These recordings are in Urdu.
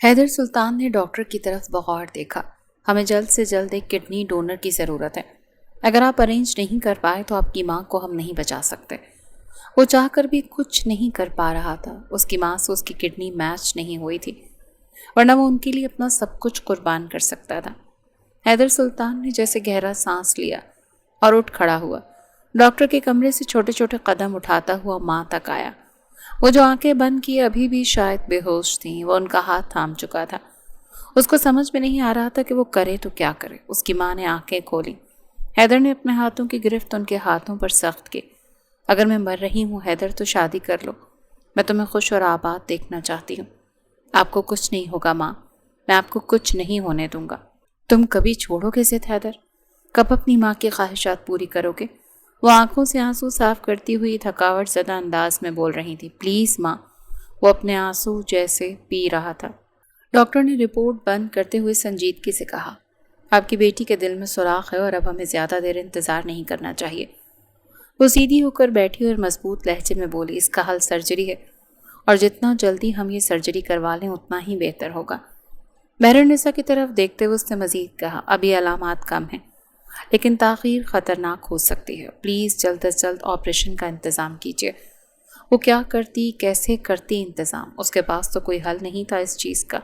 حیدر سلطان نے ڈاکٹر کی طرف بغور دیکھا۔ ہمیں جلد سے جلد ایک کڈنی ڈونر کی ضرورت ہے۔ اگر آپ ارینج نہیں کر پائے تو آپ کی ماں کو ہم نہیں بچا سکتے۔ وہ چاہ کر بھی کچھ نہیں کر پا رہا تھا۔ اس کی ماں سے اس کی کڈنی میچ نہیں ہوئی تھی، ورنہ وہ ان کے لیے اپنا سب کچھ قربان کر سکتا تھا۔ حیدر سلطان نے جیسے گہرا سانس لیا اور اٹھ کھڑا ہوا۔ ڈاکٹر کے کمرے سے چھوٹے چھوٹے قدم اٹھاتا ہوا ماں تک آیا۔ وہ جو آنکھیں بند کیے ابھی بھی شاید بے ہوش تھیں، وہ ان کا ہاتھ تھام چکا تھا۔ اس کو سمجھ میں نہیں آ رہا تھا کہ وہ کرے تو کیا کرے۔ اس کی ماں نے آنکھیں کھولی۔ حیدر نے اپنے ہاتھوں کی گرفت ان کے ہاتھوں پر سخت کی۔ اگر میں مر رہی ہوں حیدر تو شادی کر لو، میں تمہیں خوش اور آباد دیکھنا چاہتی ہوں۔ آپ کو کچھ نہیں ہوگا ماں، میں آپ کو کچھ نہیں ہونے دوں گا۔ تم کبھی چھوڑو گے ضد حیدر؟ کب اپنی ماں کی خواہشات پوری کرو گے؟ وہ آنکھوں سے آنسو صاف کرتی ہوئی تھکاوٹ زدہ انداز میں بول رہی تھی۔ پلیز ماں۔ وہ اپنے آنسو جیسے پی رہا تھا۔ ڈاکٹر نے رپورٹ بند کرتے ہوئے سنجیدگی سے کہا، آپ کی بیٹی کے دل میں سوراخ ہے اور اب ہمیں زیادہ دیر انتظار نہیں کرنا چاہیے۔ وہ سیدھی ہو کر بیٹھی اور مضبوط لہجے میں بولی، اس کا حل سرجری ہے، اور جتنا جلدی ہم یہ سرجری کروا لیں اتنا ہی بہتر ہوگا۔ مہرالنساء کی طرف دیکھتے ہوئے اس نے مزید کہا، ابھی علامات کم ہیں لیکن تاخیر خطرناک ہو سکتی ہے۔ پلیز جلد از جلد آپریشن کا انتظام کیجیے۔ وہ کیا کرتی، کیسے کرتی انتظام؟ اس کے پاس تو کوئی حل نہیں تھا اس چیز کا۔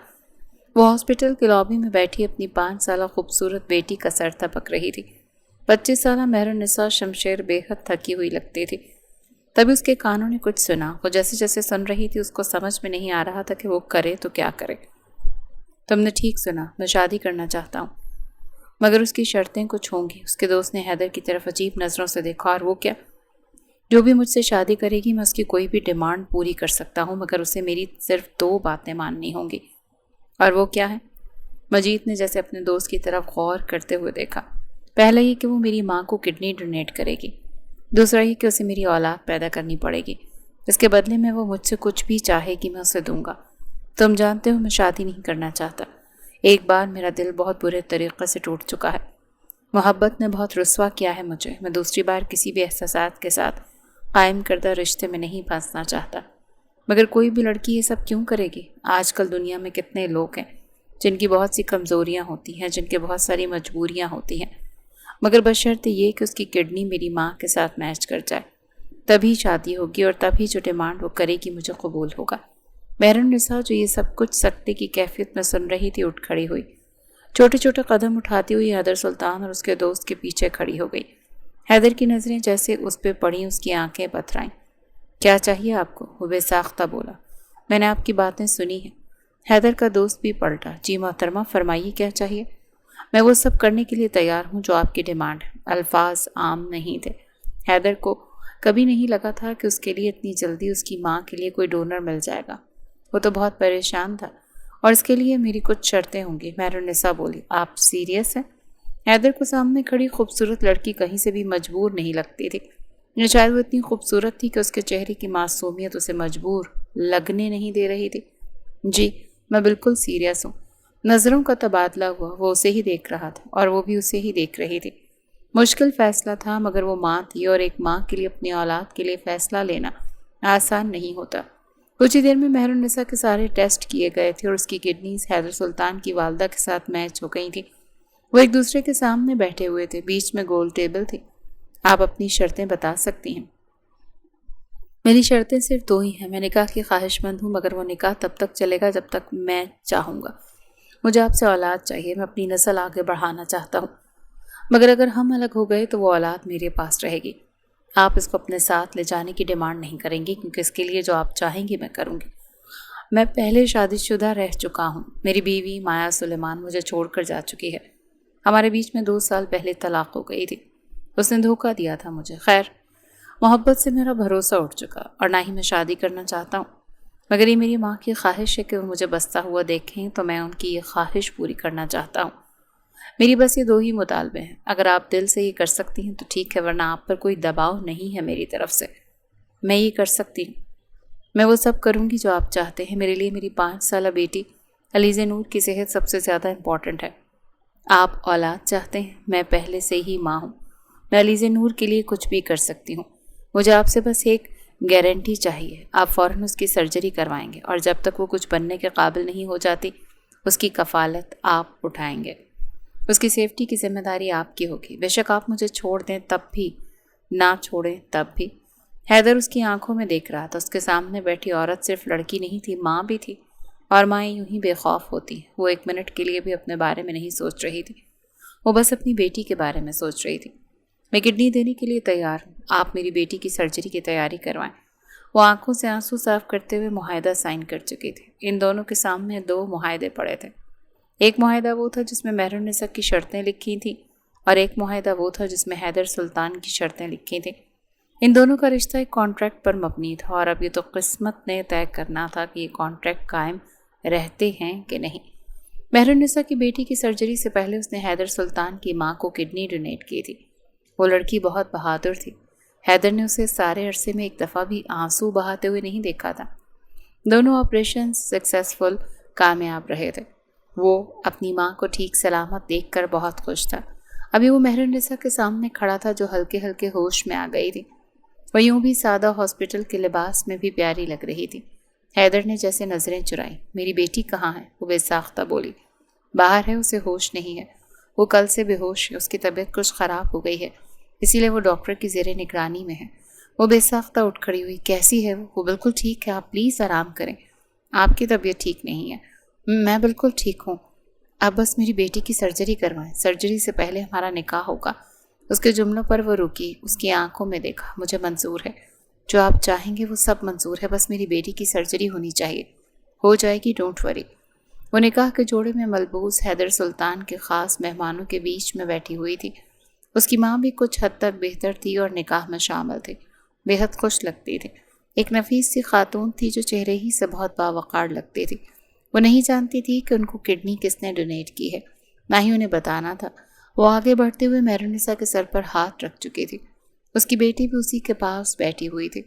وہ ہاسپٹل کے لابی میں بیٹھی اپنی 5 سالہ خوبصورت بیٹی کا سر تھپک رہی تھی۔ 25 سالہ مہرالنساء شمشیر بے حد تھکی ہوئی لگتی تھی۔ تبھی اس کے کانوں نے کچھ سنا۔ وہ جیسے جیسے سن رہی تھی اس کو سمجھ میں نہیں آ رہا تھا کہ وہ کرے تو کیا کرے۔ تم نے ٹھیک سنا، میں شادی کرنا چاہتا ہوں، مگر اس کی شرطیں کچھ ہوں گی۔ اس کے دوست نے حیدر کی طرف عجیب نظروں سے دیکھا، اور وہ کیا؟ جو بھی مجھ سے شادی کرے گی میں اس کی کوئی بھی ڈیمانڈ پوری کر سکتا ہوں، مگر اسے میری صرف 2 باتیں ماننی ہوں گی۔ اور وہ کیا ہے؟ مجید نے جیسے اپنے دوست کی طرف غور کرتے ہوئے دیکھا۔ پہلا یہ کہ وہ میری ماں کو کڈنی ڈونیٹ کرے گی۔ دوسرا یہ کہ اسے میری اولاد پیدا کرنی پڑے گی۔ اس کے بدلے میں وہ مجھ سے کچھ بھی چاہے گی میں اسے دوں گا۔ تم جانتے ہو میں شادی نہیں کرنا چاہتا۔ ایک بار میرا دل بہت برے طریقے سے ٹوٹ چکا ہے۔ محبت نے بہت رسوا کیا ہے مجھے۔ میں دوسری بار کسی بھی احساسات کے ساتھ قائم کردہ رشتے میں نہیں پھنسنا چاہتا۔ مگر کوئی بھی لڑکی یہ سب کیوں کرے گی؟ آج کل دنیا میں کتنے لوگ ہیں جن کی بہت سی کمزوریاں ہوتی ہیں، جن کے بہت ساری مجبوریاں ہوتی ہیں، مگر بشرط یہ کہ اس کی کڈنی میری ماں کے ساتھ میچ کر جائے، تبھی شادی ہوگی، اور تبھی جو ڈیمانڈ وہ کرے گی مجھے قبول ہوگا۔ مہرالنساء جو یہ سب کچھ سکتے کی کیفیت میں سن رہی تھی اٹھ کھڑی ہوئی۔ چھوٹے چھوٹے قدم اٹھاتی ہوئی حیدر سلطان اور اس کے دوست کے پیچھے کھڑی ہو گئی۔ حیدر کی نظریں جیسے اس پہ پڑیں، اس کی آنکھیں پتھرائیں۔ کیا چاہیے آپ کو؟ وہ بے ساختہ بولا۔ میں نے آپ کی باتیں سنی ہیں۔ حیدر کا دوست بھی پلٹا۔ جی محترمہ، فرمائیے کیا چاہیے؟ میں وہ سب کرنے کے لیے تیار ہوں جو آپ کی ڈیمانڈ ہے۔ الفاظ عام نہیں تھے۔ حیدر کو کبھی نہیں لگا تھا کہ اس کے لیے اتنی جلدی اس کی ماں کے لیے کوئی ڈونر مل جائے گا۔ وہ تو بہت پریشان تھا، اور اس کے لیے میری کچھ شرطیں ہوں گی۔ مہرالنساء بولی، آپ سیریس ہیں؟ حیدر کو سامنے کھڑی خوبصورت لڑکی کہیں سے بھی مجبور نہیں لگتی تھی۔ شاید وہ اتنی خوبصورت تھی کہ اس کے چہرے کی معصومیت اسے مجبور لگنے نہیں دے رہی تھی۔ جی، میں بالکل سیریس ہوں۔ نظروں کا تبادلہ ہوا۔ وہ اسے ہی دیکھ رہا تھا اور وہ بھی اسے ہی دیکھ رہی تھی۔ مشکل فیصلہ تھا، مگر وہ ماں تھی، اور ایک ماں کے لیے اپنی اولاد کے لیے فیصلہ لینا آسان نہیں ہوتا۔ کچھ ہی دیر میں مہرالنساء کے سارے ٹیسٹ کیے گئے تھے اور اس کی کڈنیز حیدر سلطان کی والدہ کے ساتھ میچ ہو گئی تھی۔ وہ ایک دوسرے کے سامنے بیٹھے ہوئے تھے، بیچ میں گول ٹیبل تھی۔ آپ اپنی شرطیں بتا سکتی ہیں؟ میری شرطیں صرف 2 ہی ہیں۔ میں نکاح کی خواہش مند ہوں، مگر وہ نکاح تب تک چلے گا جب تک میں چاہوں گا۔ مجھے آپ سے اولاد چاہیے، میں اپنی نسل آگے بڑھانا چاہتا ہوں، مگر اگر ہم الگ ہو گئے تو وہ اولاد میرے پاس رہے گی۔ آپ اس کو اپنے ساتھ لے جانے کی ڈیمانڈ نہیں کریں گی، کیونکہ اس کے لیے جو آپ چاہیں گی میں کروں گی۔ میں پہلے شادی شدہ رہ چکا ہوں۔ میری بیوی مایا سلیمان مجھے چھوڑ کر جا چکی ہے۔ ہمارے بیچ میں 2 سال پہلے طلاق ہو گئی تھی۔ اس نے دھوکہ دیا تھا مجھے۔ خیر، محبت سے میرا بھروسہ اٹھ چکا، اور نہ ہی میں شادی کرنا چاہتا ہوں، مگر یہ میری ماں کی خواہش ہے کہ وہ مجھے بستا ہوا دیکھیں، تو میں ان کی یہ خواہش پوری کرنا چاہتا ہوں۔ میری بس یہ 2 ہی مطالبے ہیں۔ اگر آپ دل سے یہ کر سکتی ہیں تو ٹھیک ہے، ورنہ آپ پر کوئی دباؤ نہیں ہے میری طرف سے۔ میں یہ کر سکتی ہوں۔ میں وہ سب کروں گی جو آپ چاہتے ہیں۔ میرے لیے میری 5 سالہ بیٹی علیز نور کی صحت سب سے زیادہ امپورٹنٹ ہے۔ آپ اولاد چاہتے ہیں، میں پہلے سے ہی ماں ہوں۔ میں علیز نور کے لیے کچھ بھی کر سکتی ہوں۔ مجھے آپ سے بس ایک گارنٹی چاہیے، آپ فوراً اس کی سرجری کروائیں گے اور جب تک وہ کچھ بننے کے قابل نہیں ہو جاتی اس کی کفالت آپ اٹھائیں گے۔ اس کی سیفٹی کی ذمہ داری آپ کی ہوگی، بے شک آپ مجھے چھوڑ دیں تب بھی، نہ چھوڑیں تب بھی۔ حیدر اس کی آنکھوں میں دیکھ رہا تھا، اس کے سامنے بیٹھی عورت صرف لڑکی نہیں تھی، ماں بھی تھی، اور مائیں یوں ہی بے خوف ہوتی ہیں۔ وہ ایک منٹ کے لیے بھی اپنے بارے میں نہیں سوچ رہی تھی، وہ بس اپنی بیٹی کے بارے میں سوچ رہی تھی۔ میں کڈنی دینے کے لیے تیار ہوں، آپ میری بیٹی کی سرجری کی تیاری کروائیں۔ وہ آنکھوں سے آنسو صاف کرتے ہوئے معاہدہ سائن کر چکی تھی۔ ان دونوں کے سامنے 2 معاہدے پڑے تھے۔ ایک معاہدہ وہ تھا جس میں مہر النساء کی شرطیں لکھی تھیں، اور ایک معاہدہ وہ تھا جس میں حیدر سلطان کی شرطیں لکھی تھیں۔ ان دونوں کا رشتہ ایک کانٹریکٹ پر مبنی تھا، اور اب یہ تو قسمت نے طے کرنا تھا کہ یہ کانٹریکٹ قائم رہتے ہیں کہ نہیں۔ مہر النساء کی بیٹی کی سرجری سے پہلے اس نے حیدر سلطان کی ماں کو کڈنی ڈونیٹ کی تھی۔ وہ لڑکی بہت بہادر تھی، حیدر نے اسے سارے عرصے میں ایک دفعہ بھی آنسو بہاتے ہوئے نہیں دیکھا تھا۔ دونوں آپریشن سکسیسفل کامیاب رہے تھے۔ وہ اپنی ماں کو ٹھیک سلامت دیکھ کر بہت خوش تھا۔ ابھی وہ مہر النساء کے سامنے کھڑا تھا جو ہلکے ہلکے ہوش میں آ گئی تھی۔ وہ یوں بھی سادہ ہاسپٹل کے لباس میں بھی پیاری لگ رہی تھی۔ حیدر نے جیسے نظریں چرائیں۔ میری بیٹی کہاں ہے؟ وہ بے ساختہ بولی۔ باہر ہے، اسے ہوش نہیں ہے، وہ کل سے بے ہوش ہے، اس کی طبیعت کچھ خراب ہو گئی ہے، اسی لیے وہ ڈاکٹر کی زیر نگرانی میں ہے۔ وہ بے ساختہ اٹھ کھڑی ہوئی۔ کیسی ہے وہ؟ بالکل ٹھیک ہے، آپ پلیز آرام کریں، آپ کی طبیعت ٹھیک نہیں ہے۔ میں بالکل ٹھیک ہوں، آپ بس میری بیٹی کی سرجری کروائیں، سرجری سے پہلے ہمارا نکاح ہوگا۔ اس کے جملوں پر وہ رکی، اس کی آنکھوں میں دیکھا۔ مجھے منظور ہے، جو آپ چاہیں گے وہ سب منظور ہے، بس میری بیٹی کی سرجری ہونی چاہیے، ہو جائے گی، ڈونٹ وری۔ وہ نکاح کے جوڑے میں ملبوس حیدر سلطان کے خاص مہمانوں کے بیچ میں بیٹھی ہوئی تھی۔ اس کی ماں بھی کچھ حد تک بہتر تھی اور نکاح میں شامل تھی، بے حد خوش لگتی تھی۔ ایک نفیس سی خاتون تھی جو چہرے ہی سے بہت باوقار لگتی تھی۔ وہ نہیں جانتی تھی کہ ان کو کڈنی کس نے ڈونیٹ کی ہے، نہ ہی انہیں بتانا تھا۔ وہ آگے بڑھتے ہوئے مہر النساء کے سر پر ہاتھ رکھ چکی تھی۔ اس کی بیٹی بھی اسی کے پاس بیٹھی ہوئی تھی۔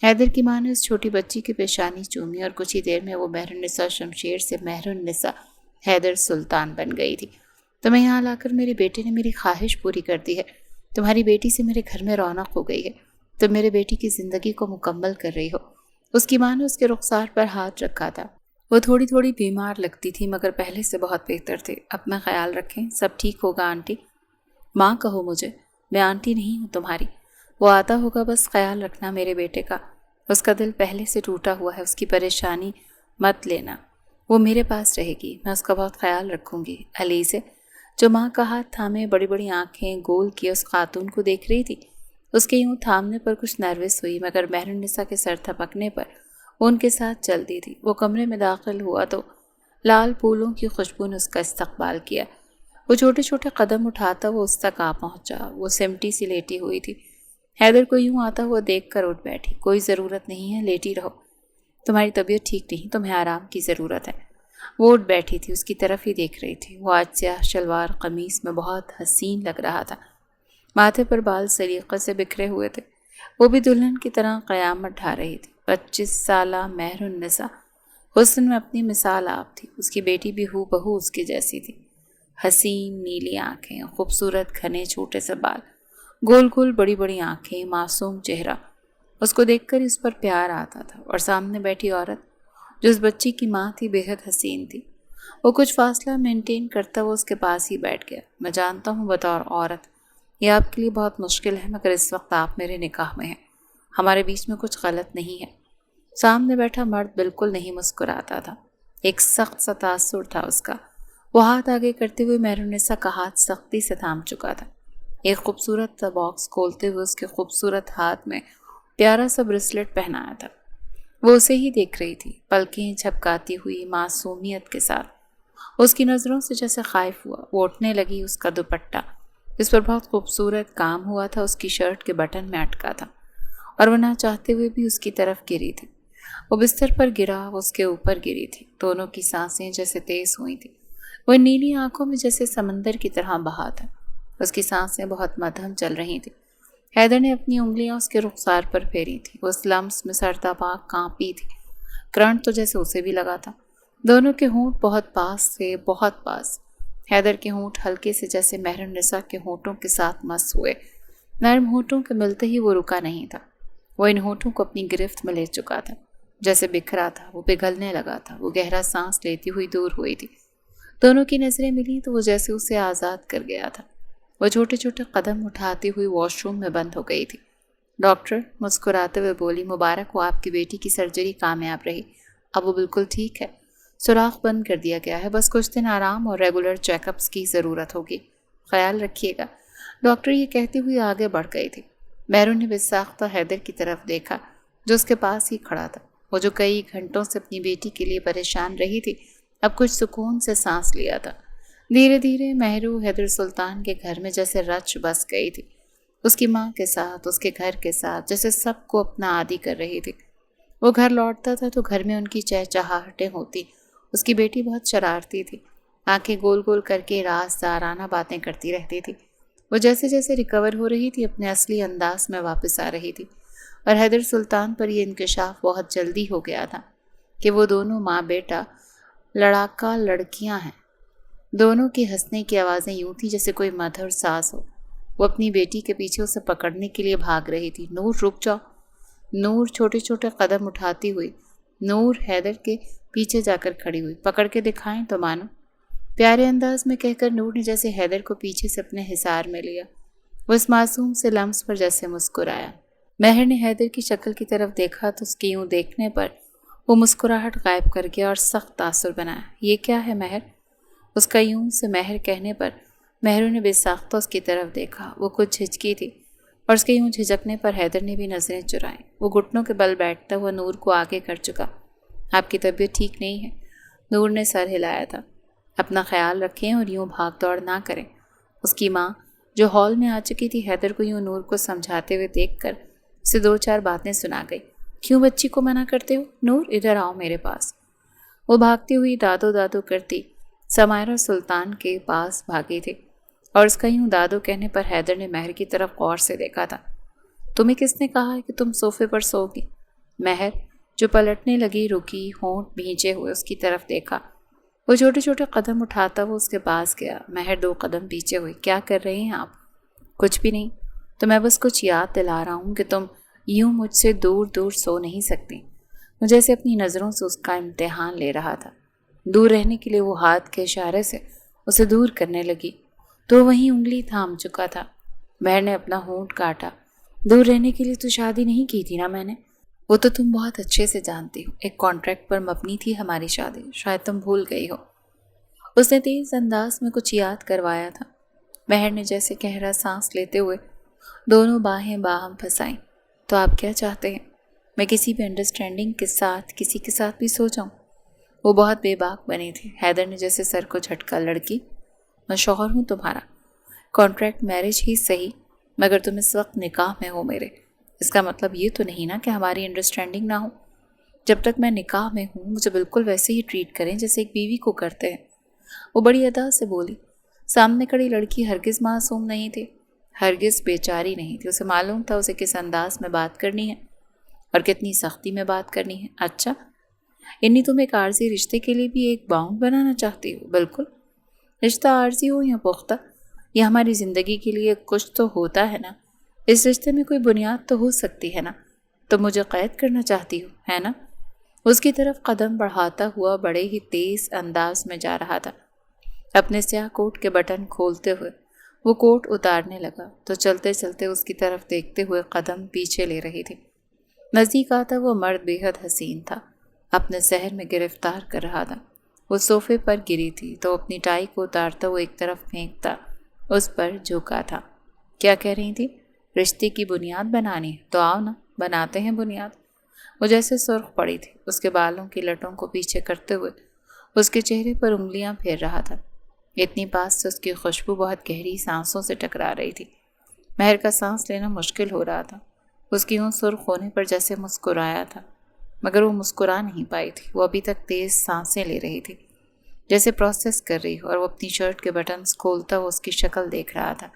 حیدر کی ماں نے اس چھوٹی بچی کی پیشانی چومی اور کچھ ہی دیر میں وہ مہر النساء شمشیر سے مہر النساء حیدر سلطان بن گئی تھی۔ تمہیں یہاں لا کر میرے بیٹے نے میری خواہش پوری کر دی ہے، تمہاری بیٹی سے میرے گھر میں رونق ہو گئی ہے، تم میرے بیٹی کی زندگی کو مکمل کر رہی ہو۔ اس کی ماں نے اس کے رخسار پر ہاتھ رکھا تھا۔ وہ تھوڑی تھوڑی بیمار لگتی تھی مگر پہلے سے بہت بہتر تھی۔ اپنا خیال رکھیں، سب ٹھیک ہوگا آنٹی۔ ماں کہو مجھے، میں آنٹی نہیں ہوں تمہاری۔ وہ آتا ہوگا، بس خیال رکھنا میرے بیٹے کا، اس کا دل پہلے سے ٹوٹا ہوا ہے، اس کی پریشانی مت لینا، وہ میرے پاس رہے گی، میں اس کا بہت خیال رکھوں گی۔ علی سے جو ماں کا ہاتھ تھامے بڑی بڑی آنکھیں گول کیے اس خاتون کو دیکھ رہی تھی، اس کے یوں تھامنے پر کچھ نروس ہوئی، مگر مہر النساء کے سر تھپکنے پر وہ ان کے ساتھ چلتی تھی۔ وہ کمرے میں داخل ہوا تو لال پھولوں کی خوشبو نے اس کا استقبال کیا۔ وہ چھوٹے چھوٹے قدم اٹھاتا وہ اس تک آ پہنچا۔ وہ سمٹی سی لیٹی ہوئی تھی۔ حیدر کو یوں آتا ہوا دیکھ کر اٹھ بیٹھی۔ کوئی ضرورت نہیں ہے، لیٹی رہو، تمہاری طبیعت ٹھیک نہیں، تمہیں آرام کی ضرورت ہے۔ وہ اٹھ بیٹھی تھی، اس کی طرف ہی دیکھ رہی تھی۔ وہ آج سیاہ شلوار قمیص میں بہت حسین لگ رہا تھا، ماتھے پر بال سلیقے سے بکھرے ہوئے تھے۔ وہ بھی دلہن کی طرح قیامت ڈھا رہی تھی۔ 25 سالہ مہر النساء حسن میں اپنی مثال آپ تھی۔ اس کی بیٹی بھی ہو بہو اس کی جیسی تھی، حسین نیلی آنکھیں، خوبصورت گھنے چھوٹے سے بال، گول گول بڑی بڑی آنکھیں، معصوم چہرہ۔ اس کو دیکھ کر اس پر پیار آتا تھا، اور سامنے بیٹھی عورت جو اس بچی کی ماں تھی بے حد حسین تھی۔ وہ کچھ فاصلہ مینٹین کرتا وہ اس کے پاس ہی بیٹھ گیا۔ میں جانتا ہوں بطور عورت یہ آپ کے لیے بہت مشکل ہے، مگر اس وقت آپ میرے نکاح میں ہیں، ہمارے بیچ میں کچھ غلط نہیں ہے۔ سامنے بیٹھا مرد بالکل نہیں مسکراتا تھا، ایک سخت سا تاثر تھا اس کا۔ وہ ہاتھ آگے کرتے ہوئے مہر النساء کا ہاتھ سختی سے تھام چکا تھا۔ ایک خوبصورت سا باکس کھولتے ہوئے اس کے خوبصورت ہاتھ میں پیارا سا بریسلٹ پہنایا تھا۔ وہ اسے ہی دیکھ رہی تھی، پلکیں جھپکاتی ہوئی معصومیت کے ساتھ۔ اس کی نظروں سے جیسے خائف ہوا۔ وہ اٹھنے لگی۔ اس کا دوپٹہ جس پر بہت خوبصورت کام ہوا تھا اس کی شرٹ کے بٹن میں اٹکا تھا، اور وہ نہ چاہتے ہوئے بھی اس کی طرف گری تھی۔ وہ بستر پر گرا، وہ اس کے اوپر گری تھی۔ دونوں کی سانسیں جیسے تیز ہوئی تھیں۔ وہ نیلی آنکھوں میں جیسے سمندر کی طرح بہا تھا۔ اس کی سانسیں بہت مدھم چل رہی تھیں۔ حیدر نے اپنی انگلیاں اس کے رخسار پر پھیری تھی۔ وہ اس لمس میں سرتاپا کانپی تھی۔ کرنٹ تو جیسے اسے بھی لگا تھا۔ دونوں کے ہونٹ بہت پاس تھے، بہت پاس۔ حیدر کے ہونٹ ہلکے سے جیسے مہر النساء کے ہونٹوں کے ساتھ مس ہوئے۔ نرم ہونٹوں کے ملتے ہی وہ رکا نہیں تھا۔ وہ ان ہونٹوں کو اپنی گرفت میں لے چکا تھا، جیسے بکھرا تھا، وہ پگھلنے لگا تھا۔ وہ گہرا سانس لیتی ہوئی دور ہوئی تھی۔ دونوں کی نظریں ملی تو وہ جیسے اسے آزاد کر گیا تھا۔ وہ چھوٹے چھوٹے قدم اٹھاتی ہوئی واش روم میں بند ہو گئی تھی۔ ڈاکٹر مسکراتے ہوئے بولی، مبارک ہو، آپ کی بیٹی کی سرجری کامیاب رہی، اب وہ بالکل ٹھیک ہے، سوراخ بند کر دیا گیا ہے، بس کچھ دن آرام اور ریگولر چیک اپس کی ضرورت ہوگی، خیال رکھیے گا۔ ڈاکٹر یہ کہتی ہوئی آگے بڑھ گئی تھی۔ مہروں نے بے ساختہ حیدر کی طرف دیکھا جو اس کے پاس ہی کھڑا تھا۔ وہ جو کئی گھنٹوں سے اپنی بیٹی کے لیے پریشان رہی تھی، اب کچھ سکون سے سانس لیا تھا۔ دھیرے دھیرے مہرو حیدر سلطان کے گھر میں جیسے رچ بس گئی تھی، اس کی ماں کے ساتھ، اس کے گھر کے ساتھ، جیسے سب کو اپنا عادی کر رہی تھی۔ وہ گھر لوٹتا تھا تو گھر میں ان کی چہچہاہٹیں ہوتی۔ اس کی بیٹی بہت شرارتی تھی، آنکھیں گول گول کر کے رازدارانہ باتیں کرتی رہتی تھی۔ وہ جیسے جیسے ریکور ہو رہی تھی اپنے اصلی انداز میں واپس آ رہی تھی، اور حیدر سلطان پر یہ انکشاف بہت جلدی ہو گیا تھا کہ وہ دونوں ماں بیٹا لڑاکا لڑکیاں ہیں۔ دونوں کی ہنسنے کی آوازیں یوں تھیں جیسے کوئی مدھر ساز ہو۔ وہ اپنی بیٹی کے پیچھے اسے پکڑنے کے لیے بھاگ رہی تھی۔ نور رک جاؤ۔ نور چھوٹے چھوٹے قدم اٹھاتی ہوئی نور حیدر کے پیچھے جا کر کھڑی ہوئی۔ پکڑ کے دکھائیں تو مانو، پیارے انداز میں کہہ کر نور نے جیسے حیدر کو پیچھے سے اپنے حصار میں لیا۔ وہ اس معصوم سے لمس پر جیسے مسکرایا۔ مہر نے حیدر کی شکل کی طرف دیکھا تو اس کے یوں دیکھنے پر وہ مسکراہٹ غائب کر گیا اور سخت تاثر بنایا۔ یہ کیا ہے مہر؟ اس کا یوں سے مہر کہنے پر مہروں نے بے ساختہ اس کی طرف دیکھا۔ وہ کچھ جھجکی تھی اور اس کے یوں جھجکنے پر حیدر نے بھی نظریں چرائیں۔ وہ گھٹنوں کے بل بیٹھتا ہوا نور کو آگے کر چکا۔ آپ کی طبیعت ٹھیک نہیں ہے؟ نور نے سر ہلایا تھا۔ اپنا خیال رکھیں اور یوں بھاگ دوڑ نہ کریں۔ اس کی ماں جو ہال میں آ چکی تھی حیدر کو یوں نور کو سمجھاتے ہوئے دیکھ کر اسے دو چار باتیں سنا گئی۔ کیوں بچی کو منع کرتے ہو؟ نور ادھر آؤ میرے پاس۔ وہ بھاگتی ہوئی دادو دادو کرتی سمائرہ سلطان کے پاس بھاگی تھی، اور اس کا یوں دادو کہنے پر حیدر نے مہر کی طرف غور سے دیکھا تھا۔ تمہیں کس نے کہا ہے کہ تم صوفے پر سو گی؟ مہر جو پلٹنے لگی رکی، ہونٹ بھینچے ہوئے اس کی طرف دیکھا۔ وہ چھوٹے چھوٹے قدم اٹھاتا وہ اس کے پاس گیا۔ مہر 2 قدم پیچھے ہوئی۔ کیا کر رہے ہیں آپ؟ کچھ بھی نہیں، تو میں بس کچھ یاد دلا رہا ہوں کہ تم یوں مجھ سے دور دور سو نہیں سکتی۔ وہ جیسے اپنی نظروں سے اس کا امتحان لے رہا تھا۔ دور رہنے کے لیے وہ ہاتھ کے اشارے سے اسے دور کرنے لگی تو وہیں انگلی تھام چکا تھا۔ مہر نے اپنا ہونٹ کاٹا۔ دور رہنے کے لیے تو شادی نہیں کی تھی نا میں نے؟ وہ تو تم بہت اچھے سے جانتی ہو، ایک کانٹریکٹ پر مبنی تھی ہماری شادی، شاید تم بھول گئی ہو۔ اس نے تیز انداز میں کچھ یاد کروایا تھا۔ مہر نے جیسے گہرا سانس لیتے ہوئے دونوں باہیں باہم پھنسائیں۔ تو آپ کیا چاہتے ہیں؟ میں کسی بھی انڈرسٹینڈنگ کے ساتھ کسی کے ساتھ بھی سو جاؤں؟ وہ بہت بے باک بنی تھی۔ حیدر نے جیسے سر کو جھٹکا۔ لڑکی، میں شوہر ہوں تمہارا، کانٹریکٹ میرج ہی صحیح، مگر تم اس وقت نکاح میں ہو میرے۔ اس کا مطلب یہ تو نہیں نا کہ ہماری انڈرسٹینڈنگ نہ ہو۔ جب تک میں نکاح میں ہوں مجھے بالکل ویسے ہی ٹریٹ کریں جیسے ایک بیوی کو کرتے ہیں۔ وہ بڑی ادا سے بولی۔ سامنے کھڑی لڑکی ہرگز معصوم نہیں تھی، ہرگز بیچاری نہیں تھی۔ اسے معلوم تھا اسے کس انداز میں بات کرنی ہے اور کتنی سختی میں بات کرنی ہے۔ اچھا، یعنی تم ایک عارضی رشتے کے لیے بھی ایک باؤنڈ بنانا چاہتی ہو؟ بالکل، رشتہ عارضی ہو یا پختہ، یہ ہماری زندگی کے لیے کچھ تو ہوتا ہے نا، اس رشتے میں کوئی بنیاد تو ہو سکتی ہے نا۔ تم مجھے قید کرنا چاہتی ہو، ہے نا؟ اس کی طرف قدم بڑھاتا ہوا بڑے ہی تیز انداز میں جا رہا تھا، اپنے سیاہ کوٹ کے بٹن کھولتے ہوئے وہ کوٹ اتارنے لگا تو چلتے چلتے اس کی طرف دیکھتے ہوئے قدم پیچھے لے رہی تھی۔ نزدیک آتا وہ مرد بے حد حسین تھا، اپنے سحر میں گرفتار کر رہا تھا۔ وہ صوفے پر گری تھی تو اپنی ٹائی کو اتارتا وہ ایک طرف پھینکتا اس پر جھکا تھا۔ کیا کہہ رہی تھی؟ رشتے کی بنیاد بنانی ہے تو آؤ نا، بناتے ہیں بنیاد۔ وہ جیسے سرخ پڑی تھی، اس کے بالوں کی لٹوں کو پیچھے کرتے ہوئے اس کے چہرے پر انگلیاں پھیر رہا تھا۔ اتنی پاس سے اس کی خوشبو بہت گہری سانسوں سے ٹکرا رہی تھی۔ مہر کا سانس لینا مشکل ہو رہا تھا۔ اس کی اون سرخ ہونے پر جیسے مسکرایا تھا، مگر وہ مسکرا نہیں پائی تھی۔ وہ ابھی تک تیز سانسیں لے رہی تھی جیسے پروسیس کر رہی ہو، اور وہ اپنی شرٹ کے بٹنز کھولتا وہ اس کی شکل دیکھ رہا تھا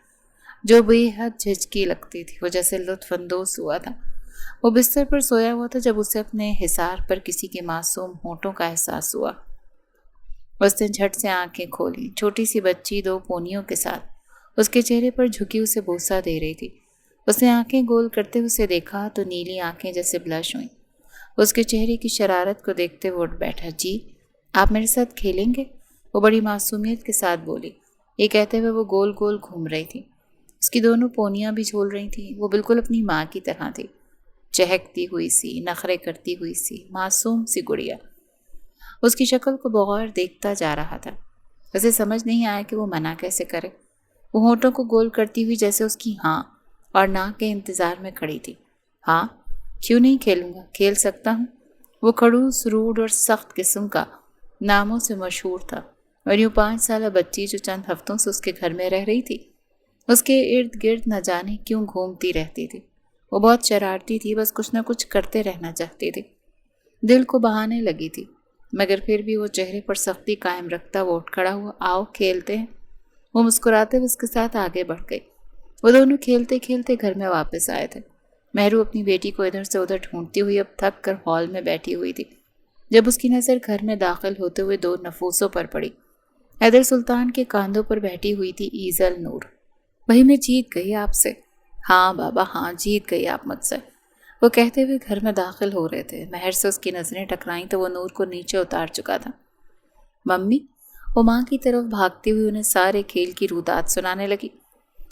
جو بے حد جھجکی لگتی تھی۔ وہ جیسے لطف اندوز ہوا تھا۔ وہ بستر پر سویا ہوا تھا جب اسے اپنے حصار پر کسی کے معصوم ہونٹوں کا احساس ہوا۔ اس نے جھٹ سے آنکھیں کھولی۔ چھوٹی سی بچی 2 پونیوں کے ساتھ اس کے چہرے پر جھکی اسے بوسہ دے رہی تھی۔ اس نے آنکھیں گول کرتے اسے دیکھا تو نیلی آنکھیں جیسے بلش ہوئیں۔ اس کے چہرے کی شرارت کو دیکھتے وہ اٹھ بیٹھا۔ جی آپ میرے ساتھ کھیلیں گے؟ وہ بڑی معصومیت کے ساتھ بولی۔ یہ کہتے ہوئے وہ گول گول گھوم رہی تھی۔ اس کی دونوں پونیاں بھی جھول رہی تھیں۔ وہ بالکل اپنی ماں کی طرح تھی، چہکتی ہوئی سی، نخرے کرتی ہوئی سی، معصوم سی گڑیا۔ اس کی شکل کو بغور دیکھتا جا رہا تھا۔ اسے سمجھ نہیں آیا کہ وہ منع کیسے کرے۔ وہ ہونٹوں کو گول کرتی ہوئی جیسے اس کی ہاں اور نہ کے انتظار میں کھڑی تھی۔ ہاں کیوں نہیں کھیلوں گا، کھیل سکتا ہوں۔ وہ خڑوس، روڈ اور سخت قسم کا ناموں سے مشہور تھا، اور یوں 5 سالہ بچی جو چند ہفتوں سے اس کے گھر میں رہ رہی تھی اس کے ارد گرد نہ جانے کیوں گھومتی رہتی تھی۔ وہ بہت شرارتی تھی، بس کچھ نہ کچھ کرتے رہنا چاہتی تھی۔ دل کو بہانے لگی تھی، مگر پھر بھی وہ چہرے پر سختی قائم رکھتا وہ اٹھ کھڑا ہوا۔ آؤ کھیلتے ہیں۔ وہ مسکراتے ہوئے اس کے ساتھ آگے بڑھ گئی۔ وہ دونوں کھیلتے کھیلتے گھر میں واپس آئے تھے۔ مہرو اپنی بیٹی کو ادھر سے ادھر ڈھونڈتی ہوئی اب تھک کر ہال میں بیٹھی ہوئی تھی، جب اس کی نظر گھر میں داخل ہوتے ہوئے 2 نفوسوں پر پڑی۔ حیدر سلطان کے کاندھوں پر بیٹھی ہوئی تھی ایزل نور۔ بھائی میں جیت گئی آپ سے۔ ہاں بابا ہاں، جیت گئی آپ مجھ سے، وہ کہتے ہوئے گھر میں داخل ہو رہے تھے۔ مہر سے اس کی نظریں ٹکرائیں تو وہ نور کو نیچے اتار چکا تھا۔ ممی، وہ ماں کی طرف بھاگتی ہوئی انہیں سارے کھیل کی رودات سنانے لگی،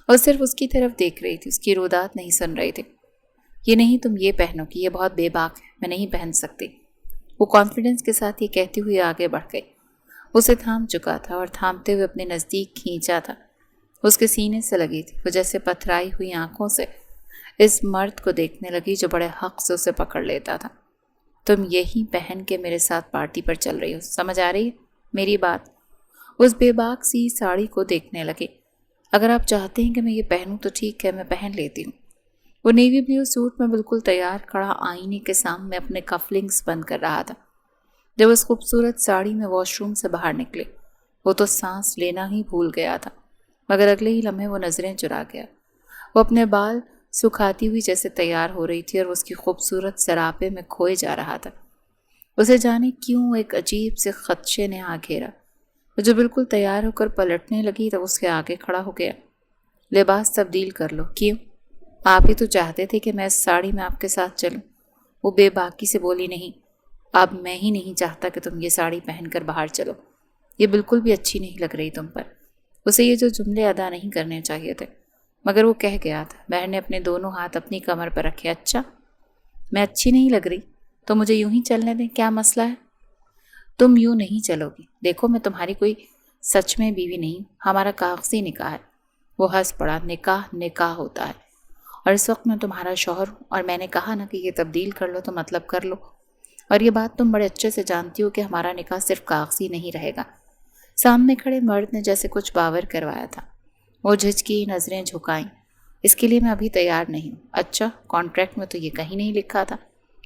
اور صرف اس کی طرف دیکھ رہی تھی، اس کی رودات نہیں سن رہی تھی۔ یہ نہیں، تم یہ پہنو گی، یہ بہت بے باک ہے، میں نہیں پہن سکتی۔ وہ کانفیڈنس کے ساتھ یہ کہتی ہوئی آگے بڑھ گئی۔ اسے تھام چکا تھا اور تھامتے ہوئے اپنے نزدیک کھینچا تھا۔ اس کے سینے سے لگی تھی۔ وہ جیسے پتھرائی ہوئی آنکھوں سے اس مرد کو دیکھنے لگی جو بڑے حق سے اسے پکڑ لیتا تھا۔ تم یہی پہن کے میرے ساتھ پارٹی پر چل رہی ہو، سمجھ آ رہی ہے میری بات؟ اس بے باک سی ساڑی کو دیکھنے لگی۔ اگر آپ چاہتے ہیں کہ میں یہ پہنوں تو ٹھیک ہے، میں پہن لیتی ہوں۔ وہ نیوی بلیو سوٹ میں بالکل تیار کھڑا آئینے کے سامنے اپنے کف لنکس بند کر رہا تھا۔ جب اس خوبصورت ساڑی میں واش روم سے باہر نکلے وہ تو سانس لینا ہی بھول گیا تھا، مگر اگلے ہی لمحے وہ نظریں چرا گیا۔ وہ اپنے بال سکھاتی ہوئی جیسے تیار ہو رہی تھی اور اس کی خوبصورت سراپے میں کھوئے جا رہا تھا۔ اسے جانے کیوں ایک عجیب سے خدشے نے آ گھیرا۔ وہ جو بالکل تیار ہو کر پلٹنے لگی تو اس کے آگے کھڑا ہو گیا۔ لباس تبدیل کر لو۔ کیوں؟ آپ ہی تو چاہتے تھے کہ میں اس ساڑی میں آپ کے ساتھ چلوں۔ وہ بے باکی سے بولی۔ نہیں، اب میں ہی نہیں چاہتا کہ تم یہ ساڑی پہن کر باہر چلو، یہ بالکل بھی اچھی نہیں لگ رہی تم پر۔ اسے یہ جو جملے ادا نہیں کرنے چاہیے تھے، مگر وہ کہہ گیا تھا۔ بہن نے اپنے دونوں ہاتھ اپنی کمر پر رکھے۔ اچھا، میں اچھی نہیں لگ رہی تو مجھے یوں ہی چلنے دیں، کیا مسئلہ ہے؟ تم یوں نہیں چلو گی۔ دیکھو میں تمہاری کوئی سچ میں بیوی نہیں، ہمارا کاغذی نکاح ہے۔ وہ ہنس پڑا۔ نکاح نکاح ہوتا ہے، اور اس وقت میں تمہارا شوہر ہوں، اور میں نے کہا نا کہ یہ تبدیل کر لو تو مطلب کر لو۔ اور یہ بات تم بڑے اچھے سے جانتی ہو کہ ہمارا نکاح صرف کاغذی نہیں رہے گا۔ سامنے کھڑے مرد نے جیسے کچھ باور کروایا تھا۔ وہ جھجکی، نظریں جھکائیں۔ اس کے لیے میں ابھی تیار نہیں ہوں۔ اچھا، کانٹریکٹ میں تو یہ کہیں نہیں لکھا تھا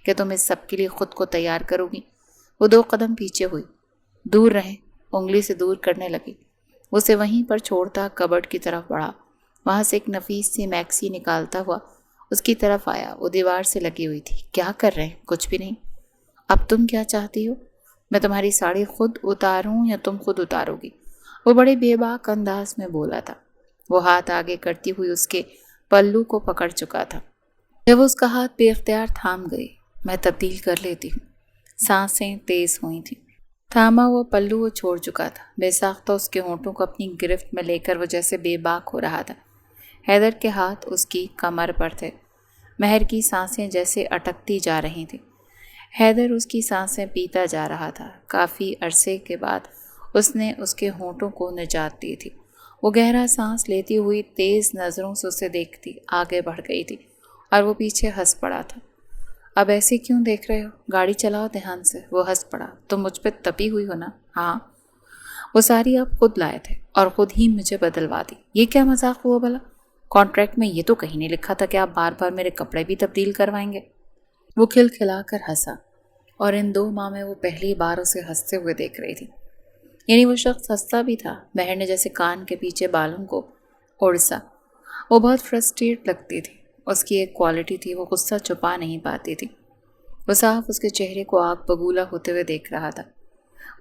کہ تم اس سب کے لیے خود کو تیار کرو گی۔ وہ 2 قدم پیچھے ہوئی۔ دور رہیں، انگلی سے دور کرنے لگی۔ اسے وہیں پر چھوڑتا کبرڈ کی طرف بڑھا۔ وہاں سے ایک نفیس سی میکسی نکالتا ہوا اس کی طرف آیا۔ وہ دیوار سے لگی ہوئی تھی۔ کیا کر رہے ہیں؟ کچھ بھی نہیں۔ اب تم کیا چاہتی ہو؟ میں تمہاری ساڑی خود اتاروں یا تم خود اتارو گی؟ وہ بڑے بے باک انداز میں بولا تھا۔ وہ ہاتھ آگے کرتی ہوئی اس کے پلو کو پکڑ چکا تھا۔ جب اس کا ہاتھ بے اختیار تھام گئی۔ میں تبدیل کر لیتی ہوں۔ سانسیں تیز ہوئی تھیں۔ تھاما وہ پلو وہ چھوڑ چکا تھا۔ بے ساختہ اس کے ہونٹوں کو اپنی گرفت میں لے کر وہ جیسے بے باک ہو رہا تھا۔ حیدر کے ہاتھ اس کی کمر پر تھے۔ مہر کی سانسیں جیسے اٹکتی جا رہی تھیں۔ حیدر اس کی سانسیں پیتا جا رہا تھا۔ کافی عرصے کے بعد اس نے اس کے ہونٹوں کو نجات دی تھی۔ وہ گہرا سانس لیتی ہوئی تیز نظروں سے اسے دیکھتی آگے بڑھ گئی تھی، اور وہ پیچھے ہنس پڑا تھا۔ اب ایسے کیوں دیکھ رہے ہو؟ گاڑی چلاؤ دھیان سے۔ وہ ہنس پڑا۔ تم مجھ پہ تپی ہوئی ہو نا؟ ہاں۔ وہ ساری آپ خود لائے تھے اور خود ہی مجھے بدلوا دی۔ یہ کیا مذاق ہوا بھلا؟ کانٹریکٹ میں یہ تو کہیں نہیں لکھا تھا کہ آپ بار بار میرے کپڑے بھی تبدیل کروائیں گے۔ وہ کھلکھلا کر ہنسا، اور ان 2 ماہ میں وہ پہلی بار اسے ہنستے ہوئے دیکھ رہی تھی۔ یعنی وہ شخص ہنستا بھی تھا۔ مہر نے جیسے کان کے پیچھے بالوں کو اڑسا۔ وہ بہت فرسٹریٹ لگتی تھی۔ اس کی ایک کوالٹی تھی، وہ غصہ چھپا نہیں پاتی تھی۔ وہ صاف اس کے چہرے کو آگ بگولا ہوتے ہوئے دیکھ رہا تھا۔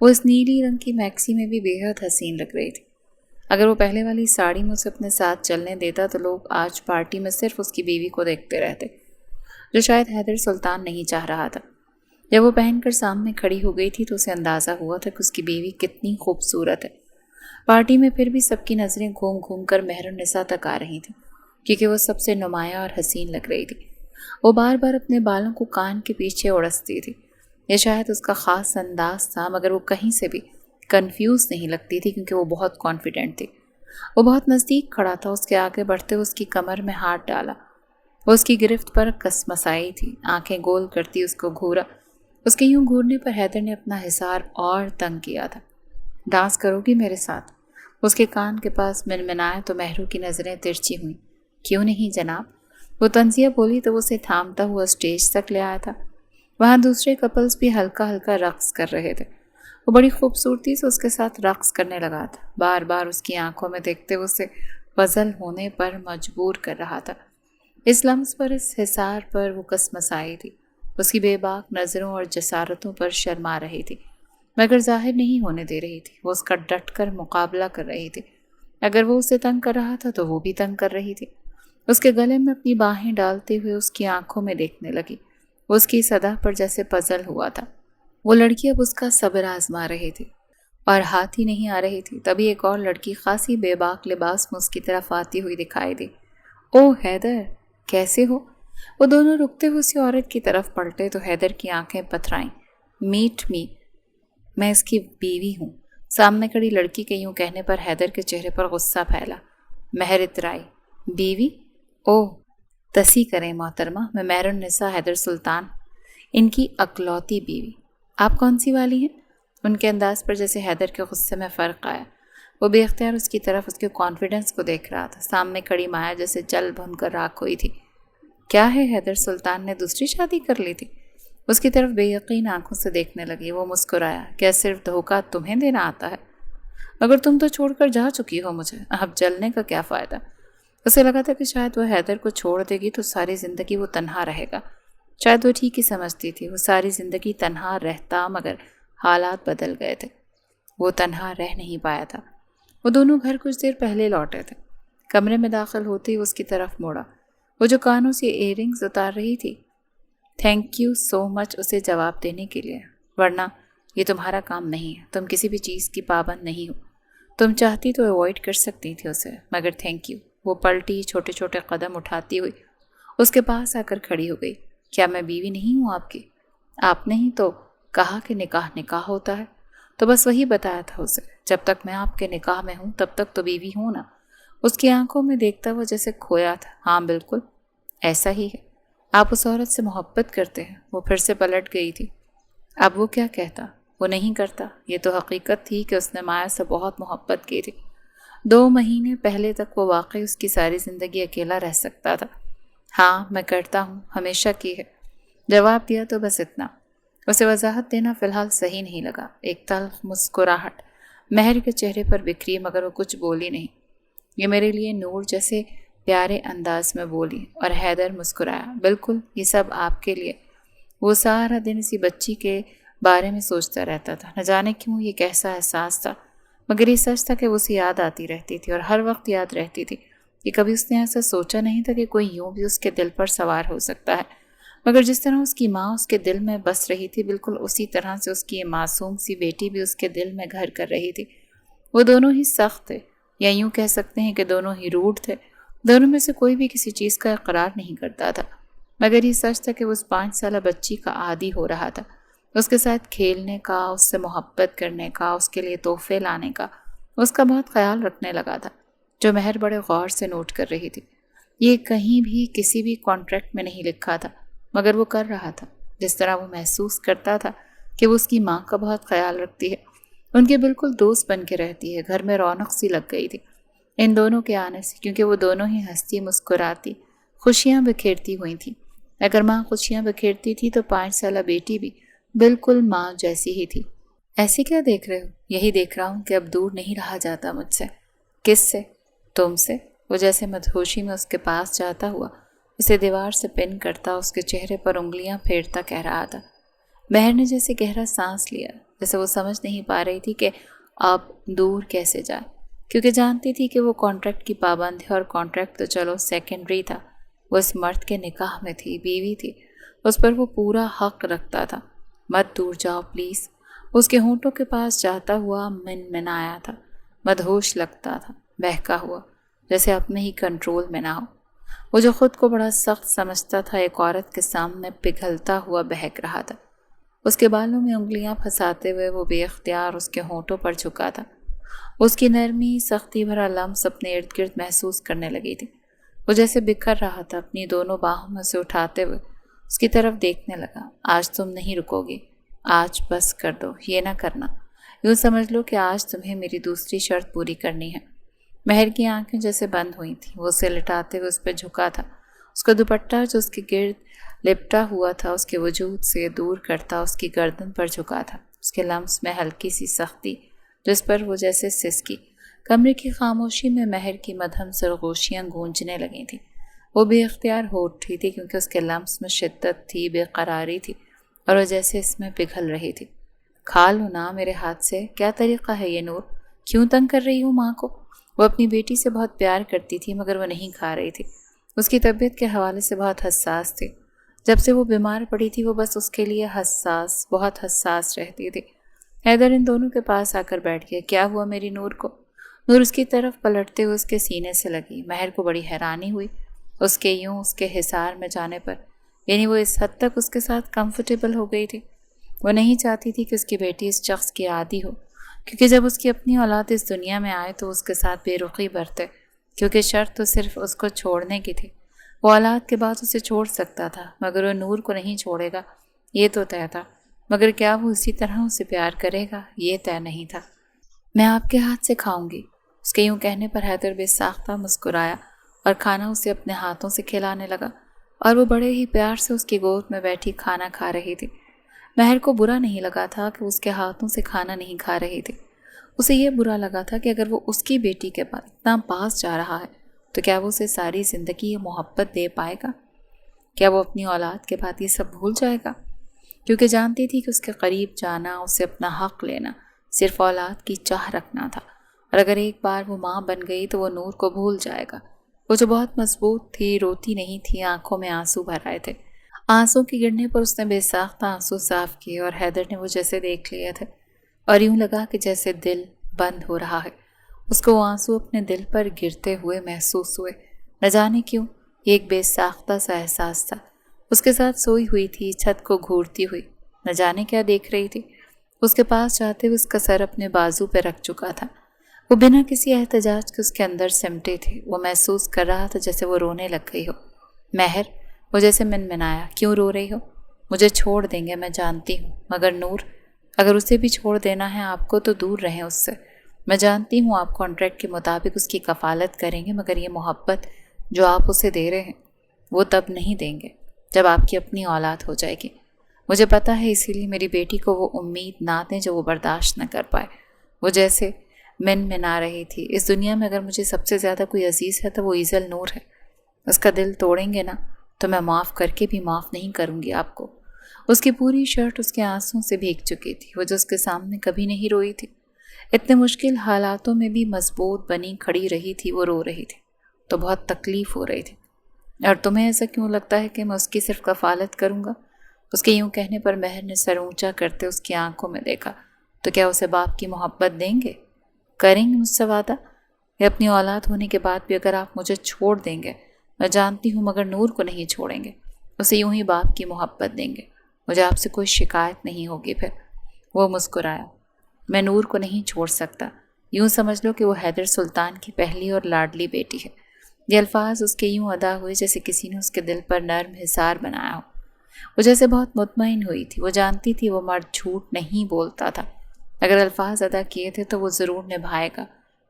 وہ اس نیلی رنگ کی میکسی میں بھی بے حد حسین لگ رہی تھی۔ اگر وہ پہلے والی ساڑی میں اسے اپنے ساتھ چلنے دیتا تو لوگ آج پارٹی میں صرف اس کی بیوی کو دیکھتے رہتے، جو شاید حیدر سلطان نہیں چاہ رہا تھا۔ جب وہ پہن کر سامنے کھڑی ہو گئی تھی تو اسے اندازہ ہوا تھا کہ اس کی بیوی کتنی خوبصورت ہے۔ پارٹی میں پھر بھی سب کی نظریں گھوم گھوم کر مہر النساء تک آ رہی تھیں، کیونکہ وہ سب سے نمایاں اور حسین لگ رہی تھی۔ وہ بار بار اپنے بالوں کو کان کے پیچھے اڑستی تھی۔ یہ شاید اس کا خاص انداز تھا، مگر وہ کہیں سے بھی کنفیوز نہیں لگتی تھی کیونکہ وہ بہت کانفیڈنٹ تھی۔ وہ بہت نزدیک کھڑا تھا، اس کے آگے بڑھتے ہوئے اس کی کمر میں ہاتھ ڈالا۔ وہ اس کی گرفت پر کسمسائی تھی، آنکھیں گول کرتی اس کو گھورا۔ اس کے یوں گھورنے پر حیدر نے اپنا حصار اور تنگ کیا تھا۔ ڈانس کرو گی میرے ساتھ؟ اس کے کان کے پاس منمنایا تو مہرو کی نظریں ترچھی ہوئیں۔ کیوں نہیں جناب؟ وہ طنزیہ بولی تو وہ اسے تھامتا ہوا اسٹیج تک لے آیا تھا۔ وہاں دوسرے کپلز بھی ہلکا ہلکا رقص کر رہے تھے۔ وہ بڑی خوبصورتی سے اس کے ساتھ رقص کرنے لگا تھا، بار بار اس کی آنکھوں میں دیکھتے ہوئے اسے غزل ہونے پر مجبور کر رہا تھا۔ اس لمس پر، اس حصار پر وہ کسمسائی تھی، اس کی بے باک نظروں اور جسارتوں پر شرما رہی تھی، مگر ظاہر نہیں ہونے دے رہی تھی۔ وہ اس کا ڈٹ کر مقابلہ کر رہی تھی۔ اگر وہ اسے تنگ کر رہا تھا تو وہ بھی تنگ کر رہی تھی۔ اس کے گلے میں اپنی باہیں ڈالتے ہوئے اس کی آنکھوں میں دیکھنے لگی۔ وہ اس کی صدا پر جیسے پزل ہوا تھا۔ وہ لڑکی اب اس کا صبر آزما رہی تھی اور ہاتھ ہی نہیں آ رہی تھی۔ تبھی ایک اور لڑکی خاصی بے باک لباس میں اس کی طرف آتی ہوئی دکھائی دی۔ او حیدر، کیسے ہو؟ وہ دونوں رکتے ہوئے اسی عورت کی طرف پلٹے تو حیدر کی آنکھیں پتھرائیں۔ میٹ می، میں اس کی بیوی ہوں۔ سامنے کھڑی لڑکی کے یوں کہنے پر حیدر کے چہرے پر غصہ پھیلا۔ مہر اترائی، بیوی؟ او تسی کریں محترمہ، میں مہر النساء حیدر سلطان، ان کی اکلوتی بیوی۔ آپ کون سی والی ہیں؟ ان کے انداز پر جیسے حیدر کے غصے میں فرق آیا۔ وہ بے اختیار اس کی طرف اس کے کانفیڈنس کو دیکھ رہا تھا۔ سامنے کھڑی مایا جیسے جل بھن کر راکھ ہوئی تھی۔ کیا ہے، حیدر سلطان نے دوسری شادی کر لی تھی؟ اس کی طرف بے یقین آنکھوں سے دیکھنے لگی۔ وہ مسکرایا، کیا صرف دھوکہ تمہیں دینا آتا ہے؟ مگر تم تو چھوڑ کر جا چکی ہو مجھے، اب جلنے کا کیا فائدہ؟ اسے لگا تھا کہ شاید وہ حیدر کو چھوڑ دے گی تو ساری زندگی وہ تنہا رہے گا۔ شاید وہ ٹھیک ہی سمجھتی تھی، وہ ساری زندگی تنہا رہتا، مگر حالات بدل گئے تھے۔ وہ تنہا رہ نہیں پایا تھا۔ وہ دونوں گھر کچھ دیر پہلے لوٹے تھے۔ کمرے میں داخل ہوتے ہی اس کی طرف موڑا۔ وہ جو کانوں سے ایئر رنگز اتار رہی تھی، تھینک یو سو مچ اسے جواب دینے کے لیے، ورنہ یہ تمہارا کام نہیں ہے، تم کسی بھی چیز کی پابند نہیں ہو۔ تم چاہتی تو اوائڈ کر سکتی تھی اسے، مگر تھینک یو۔ وہ پلٹی، چھوٹے چھوٹے قدم اٹھاتی ہوئی اس کے پاس آ کر کھڑی ہو گئی۔ کیا میں بیوی نہیں ہوں آپ کی؟ آپ نے ہی تو کہا کہ نکاح نکاح ہوتا ہے، تو بس وہی بتایا تھا اسے۔ جب تک میں آپ کے نکاح میں ہوں تب تک تو بیوی ہوں نا۔ اس کی آنکھوں میں دیکھتا وہ جیسے کھویا تھا۔ ہاں بالکل ایسا ہی ہے، آپ اس عورت سے محبت کرتے ہیں۔ وہ پھر سے پلٹ گئی تھی۔ اب وہ کیا کہتا؟ وہ نہیں کرتا، یہ تو حقیقت تھی کہ اس نے مایا سے بہت محبت کی تھی۔ 2 مہینے پہلے تک وہ واقعی اس کی ساری زندگی اکیلا رہ سکتا تھا۔ ہاں میں کرتا ہوں، ہمیشہ کی ہے، جواب دیا تو بس اتنا۔ اسے وضاحت دینا فی الحال صحیح نہیں لگا۔ ایک تلخ مسکراہٹ مہر کے چہرے پر بکھری، مگر وہ کچھ بولی نہیں۔ یہ میرے لیے نور جیسے پیارے انداز میں بولی، اور حیدر مسکرایا۔ بالکل، یہ سب آپ کے لیے۔ وہ سارا دن اسی بچی کے بارے میں سوچتا رہتا تھا، نہ جانے کیوں یہ کیسا احساس تھا، مگر یہ سچ تھا کہ اسے یاد آتی رہتی تھی اور ہر وقت یاد رہتی تھی۔ کہ کبھی اس نے ایسا سوچا نہیں تھا کہ کوئی یوں بھی اس کے دل پر سوار ہو سکتا ہے، مگر جس طرح اس کی ماں اس کے دل میں بس رہی تھی، بالکل اسی طرح سے اس کی یہ معصوم سی بیٹی بھی اس کے دل میں گھر کر رہی تھی۔ وہ دونوں ہی سخت تھے، یا یوں کہہ سکتے ہیں کہ دونوں ہی روڈ تھے۔ دونوں میں سے کوئی بھی کسی چیز کا اقرار نہیں کرتا تھا، مگر یہ سچ تھا کہ وہ اس 5 سالہ بچی کا عادی ہو رہا تھا، اس کے ساتھ کھیلنے کا، اس سے محبت کرنے کا، اس کے لیے تحفے لانے کا، اس کا بہت خیال رکھنے لگا تھا، جو مہر بڑے غور سے نوٹ کر رہی تھی۔ یہ کہیں بھی کسی بھی کانٹریکٹ میں نہیں لکھا تھا، مگر وہ کر رہا تھا۔ جس طرح وہ محسوس کرتا تھا کہ وہ اس کی ماں کا بہت خیال رکھتی ہے، ان کے بالکل دوست بن کے رہتی ہے، گھر میں رونق سی لگ گئی تھی ان دونوں کے آنے سے، کیونکہ وہ دونوں ہی ہنستی، مسکراتی، خوشیاں بکھیرتی ہوئی تھیں۔ اگر ماں خوشیاں بکھیرتی تھی تو 5 سالہ بیٹی بھی بالکل ماں جیسی ہی تھی۔ ایسے کیا دیکھ رہے ہو؟ یہی دیکھ رہا ہوں کہ اب دور نہیں رہا جاتا مجھ سے۔ کس سے؟ تم سے۔ وہ جیسے مدہوشی میں اس کے پاس جاتا ہوا اسے دیوار سے پن کرتا، اس کے چہرے پر انگلیاں پھیرتا کہہ رہا تھا۔ مہر نے جیسے گہرا سانس لیا، جیسے وہ سمجھ نہیں پا رہی تھی کہ اب دور کیسے جائے۔ کیونکہ جانتی تھی کہ وہ کانٹریکٹ کی پابند ہے، اور کانٹریکٹ تو چلو سیکنڈری تھا، وہ اس مرد کے نکاح میں تھی، بیوی تھی، اس پر وہ پورا حق رکھتا تھا۔ مت دور جاؤ پلیز، اس کے ہونٹوں کے پاس جاتا ہوا منمنایا تھا، مدہوش لگتا تھا، بہکا ہوا، جیسے اپنے ہی کنٹرول میں نہ ہو۔ وہ جو خود کو بڑا سخت سمجھتا تھا، ایک عورت کے سامنے پگھلتا ہوا بہک رہا تھا۔ اس کے بالوں میں انگلیاں پھنساتے ہوئے وہ بے اختیار اس کے ہونٹوں پر جھکا تھا۔ اس کی نرمی، سختی بھرا لمس اپنے ارد گرد محسوس کرنے لگی تھی۔ وہ جیسے بکھر رہا تھا، اپنی دونوں باہوں میں سے اٹھاتے ہوئے اس کی طرف دیکھنے لگا۔ آج تم نہیں رکو گی، آج بس کر دو، یہ نہ کرنا، یوں سمجھ لو کہ آج تمہیں میری دوسری شرط پوری کرنی ہے۔ مہر کی آنکھیں جیسے بند ہوئی تھیں، وہ اسے لٹاتے ہوئے اس پہ جھکا تھا۔ اس کا دوپٹہ جو اس کے گرد لپٹا ہوا تھا اس کے وجود سے دور کرتا اس کی گردن پر جھکا تھا۔ اس کے لمس میں ہلکی سی سختی جس پر وہ جیسے سسکی۔ کمرے کی خاموشی میں مہر کی مدھم سرگوشیاں گونجنے لگی تھیں۔ وہ بے اختیار ہو اٹھی تھی کیونکہ اس کے لمس میں شدت تھی، بے قراری تھی، اور وہ جیسے اس میں پگھل رہی تھی۔ کھا لو نا میرے ہاتھ سے، کیا طریقہ ہے یہ نور، کیوں تنگ کر رہی ہوں ماں کو؟ وہ اپنی بیٹی سے بہت پیار کرتی تھی مگر وہ نہیں کھا رہی تھی۔ اس کی طبیعت کے حوالے سے بہت حساس تھی۔ جب سے وہ بیمار پڑی تھی وہ بس اس کے لیے حساس، بہت حساس رہتی تھی۔ حیدر ان دونوں کے پاس آ کر بیٹھ گیا۔ کیا ہوا میری نور کو؟ نور اس کی طرف پلٹتے ہوئے اس کے سینے سے لگی۔ مہر کو بڑی حیرانی ہوئی اس کے یوں اس کے حصار میں جانے پر، یعنی وہ اس حد تک اس کے ساتھ کمفرٹیبل ہو گئی تھی۔ وہ نہیں چاہتی تھی کہ اس کی بیٹی اس شخص کی عادی ہو، کیونکہ جب اس کی اپنی اولاد اس دنیا میں آئے تو اس کے ساتھ بے رخی برتے، کیونکہ شرط تو صرف اس کو چھوڑنے کی تھی۔ وہ اولاد کے بعد اسے چھوڑ سکتا تھا مگر وہ نور کو نہیں چھوڑے گا، یہ تو طے تھا، مگر کیا وہ اسی طرح اسے پیار کرے گا، یہ طے نہیں تھا۔ میں آپ کے ہاتھ سے کھاؤں گی، اس کے یوں کہنے پر حیدر بے ساختہ مسکرایا اور کھانا اسے اپنے ہاتھوں سے کھلانے لگا، اور وہ بڑے ہی پیار سے اس کی گود میں بیٹھی کھانا کھا رہی تھی۔ مہر کو برا نہیں لگا تھا کہ اس کے ہاتھوں سے کھانا نہیں کھا رہی تھی، اسے یہ برا لگا تھا کہ اگر وہ اس کی بیٹی کے پاس اتنا پاس جا رہا ہے تو کیا وہ اسے ساری زندگی یہ محبت دے پائے گا؟ کیا وہ اپنی اولاد کے بعد یہ سب بھول جائے گا؟ کیونکہ جانتی تھی کہ اس کے قریب جانا، اسے اپنا حق لینا، صرف اولاد کی چاہ رکھنا تھا، اور اگر ایک بار وہ ماں بن گئی تو وہ نور کو بھول جائے گا۔ وہ جو بہت مضبوط تھی، روتی نہیں تھی، آنکھوں میں آنسو بھر آئے تھے۔ آنسو کے گرنے پر اس نے بے ساختہ آنسو صاف کیے اور حیدر نے وہ جیسے دیکھ لیے تھے، اور یوں لگا کہ جیسے دل بند ہو رہا ہے۔ اس کو وہ آنسو اپنے دل پر گرتے ہوئے محسوس ہوئے، نہ جانے کیوں، یہ ایک بے ساختہ سا احساس تھا۔ اس کے ساتھ سوئی ہوئی تھی، چھت کو گھورتی ہوئی، نہ جانے کیا دیکھ رہی تھی۔ اس کے پاس جاتے ہوئے اس کا سر اپنے بازو پہ رکھ چکا تھا۔ وہ بنا کسی احتجاج کے اس کے اندر سمٹے تھے۔ وہ محسوس کر رہا تھا جیسے وہ رونے لگ گئی ہو۔ مہر، وہ جیسے منمنایا، کیوں رو رہی ہو؟ مجھے چھوڑ دیں گے میں جانتی ہوں، مگر نور، اگر اسے بھی چھوڑ دینا ہے آپ کو تو دور رہیں اس سے۔ میں جانتی ہوں آپ کانٹریکٹ کے مطابق اس کی کفالت کریں گے، مگر یہ محبت جو آپ اسے دے رہے ہیں وہ تب نہیں دیں گے جب آپ کی اپنی اولاد ہو جائے گی۔ مجھے پتہ ہے، اسی لیے میری بیٹی کو وہ امید نہ دیں جو وہ برداشت نہ کر پائے۔ وہ جیسے منمنا رہی تھی۔ اس دنیا میں اگر مجھے سب سے زیادہ کوئی عزیز ہے تو وہ ایزل نور ہے۔ اس کا دل توڑیں گے نا تو میں معاف کر کے بھی معاف نہیں کروں گی آپ کو۔ اس کی پوری شرٹ اس کے آنسوں سے بھیگ چکی تھی۔ وہ جو اس کے سامنے کبھی نہیں روئی تھی، اتنے مشکل حالاتوں میں بھی مضبوط بنی کھڑی رہی تھی، وہ رو رہی تھی تو بہت تکلیف ہو رہی تھی۔ اور تمہیں ایسا کیوں لگتا ہے کہ میں اس کی صرف کفالت کروں گا؟ اس کے یوں کہنے پر مہر نے سر اونچا کرتے اس کی آنکھوں میں دیکھا۔ تو کیا اسے باپ کی محبت دیں گے؟ کریں گے مجھ سے وعدہ؟ یا اپنی اولاد ہونے کے بعد بھی اگر آپ مجھے چھوڑ دیں گے، میں جانتی ہوں مگر نور کو نہیں چھوڑیں گے، اسے یوں ہی باپ کی محبت دیں گے، مجھے آپ سے کوئی شکایت نہیں ہوگی پھر؟ وہ مسکرایا۔ میں نور کو نہیں چھوڑ سکتا، یوں سمجھ لو کہ وہ حیدر سلطان کی پہلی اور لاڈلی بیٹی ہے۔ یہ الفاظ اس کے یوں ادا ہوئے جیسے کسی نے اس کے دل پر نرم حصار بنایا ہو۔ وہ جیسے بہت مطمئن ہوئی تھی۔ وہ جانتی تھی وہ مرد جھوٹ نہیں بولتا تھا، اگر الفاظ ادا کیے تھے تو وہ ضرور نبھائے گا۔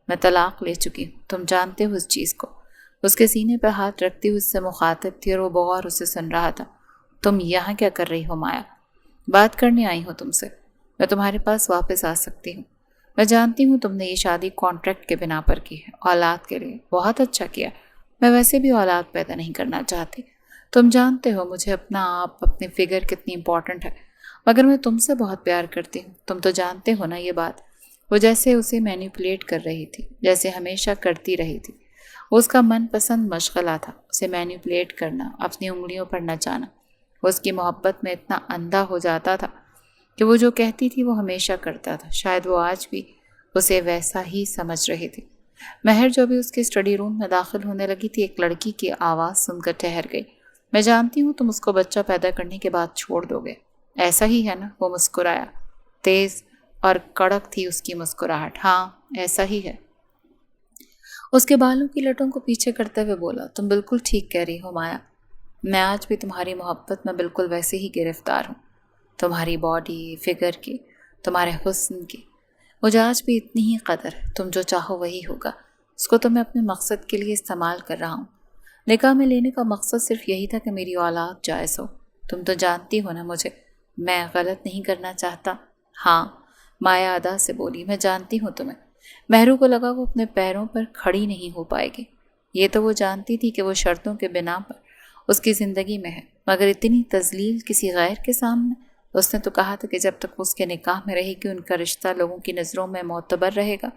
میں طلاق لے چکی ہوں، تم جانتے ہو اس چیز کو۔ اس کے سینے پہ ہاتھ رکھتی ہوئی اس سے مخاطب تھی اور وہ بغور اسے سن رہا تھا۔ تم یہاں کیا کر رہی ہو مایا؟ بات کرنے آئی ہوں تم سے، میں تمہارے پاس واپس آ سکتی ہوں۔ میں جانتی ہوں تم نے یہ شادی کانٹریکٹ کے بنا پر کی ہے، اولاد کے لیے، بہت اچھا کیا۔ میں ویسے بھی اولاد پیدا نہیں کرنا چاہتی۔ تم جانتے ہو مجھے اپنا آپ، اپنی فگر کتنی امپورٹنٹ ہے، مگر میں تم سے بہت پیار کرتی ہوں، تم تو جانتے ہو نا یہ بات۔ وہ جیسے اسے مینیپولیٹ کر رہی تھی، جیسے ہمیشہ کرتی رہی تھی۔ وہ اس کا من پسند مشغلہ تھا، اسے مینیپولیٹ کرنا، اپنی انگلیوں پر نچانا۔ وہ اس کی محبت میں اتنا اندھا ہو جاتا تھا کہ وہ جو کہتی تھی وہ ہمیشہ کرتا تھا۔ شاید وہ آج بھی اسے ویسا ہی سمجھ رہی تھی۔ مہر جو بھی اس کے اسٹڈی روم میں داخل ہونے لگی تھی، ایک لڑکی کی آواز سن کر ٹھہر گئی۔ میں جانتی ہوں تم اس کو بچہ پیدا کرنے کے بعد چھوڑ دو گے، ایسا ہی ہے نا؟ وہ مسکرایا۔ تیز اور کڑک تھی اس کی مسکراہٹ۔ ہاں ایسا ہی ہے۔ اس کے بالوں کی لٹوں کو پیچھے کرتے ہوئے بولا، تم بالکل ٹھیک کہہ رہی ہو مایا، میں آج بھی تمہاری محبت میں بالکل ویسے ہی گرفتار ہوں، تمہاری باڈی، فگر کی، تمہارے حسن کی۔ مجھے آج بھی اتنی ہی قدر ہے، تم جو چاہو وہی ہوگا، اس کو تو میں اپنے مقصد کے لیے استعمال کر رہا ہوں۔ نکاح میں لینے کا مقصد صرف یہی تھا کہ میری اولاد جائز ہو۔ تم تو جانتی ہو نا مجھے، میں غلط نہیں کرنا چاہتا۔ ہاں، مایا ادا سے بولی، میں جانتی ہوں تمہیں۔ مہرو کو لگا وہ اپنے پیروں پر کھڑی نہیں ہو پائے گی۔ یہ تو وہ جانتی تھی کہ وہ شرطوں کے بنا پر اس کی زندگی میں ہے، مگر اتنی تذلیل کسی غیر کے سامنے؟ اس نے تو کہا تھا کہ جب تک اس کے نکاح میں رہے گی ان کا رشتہ لوگوں کی نظروں میں معتبر رہے گا،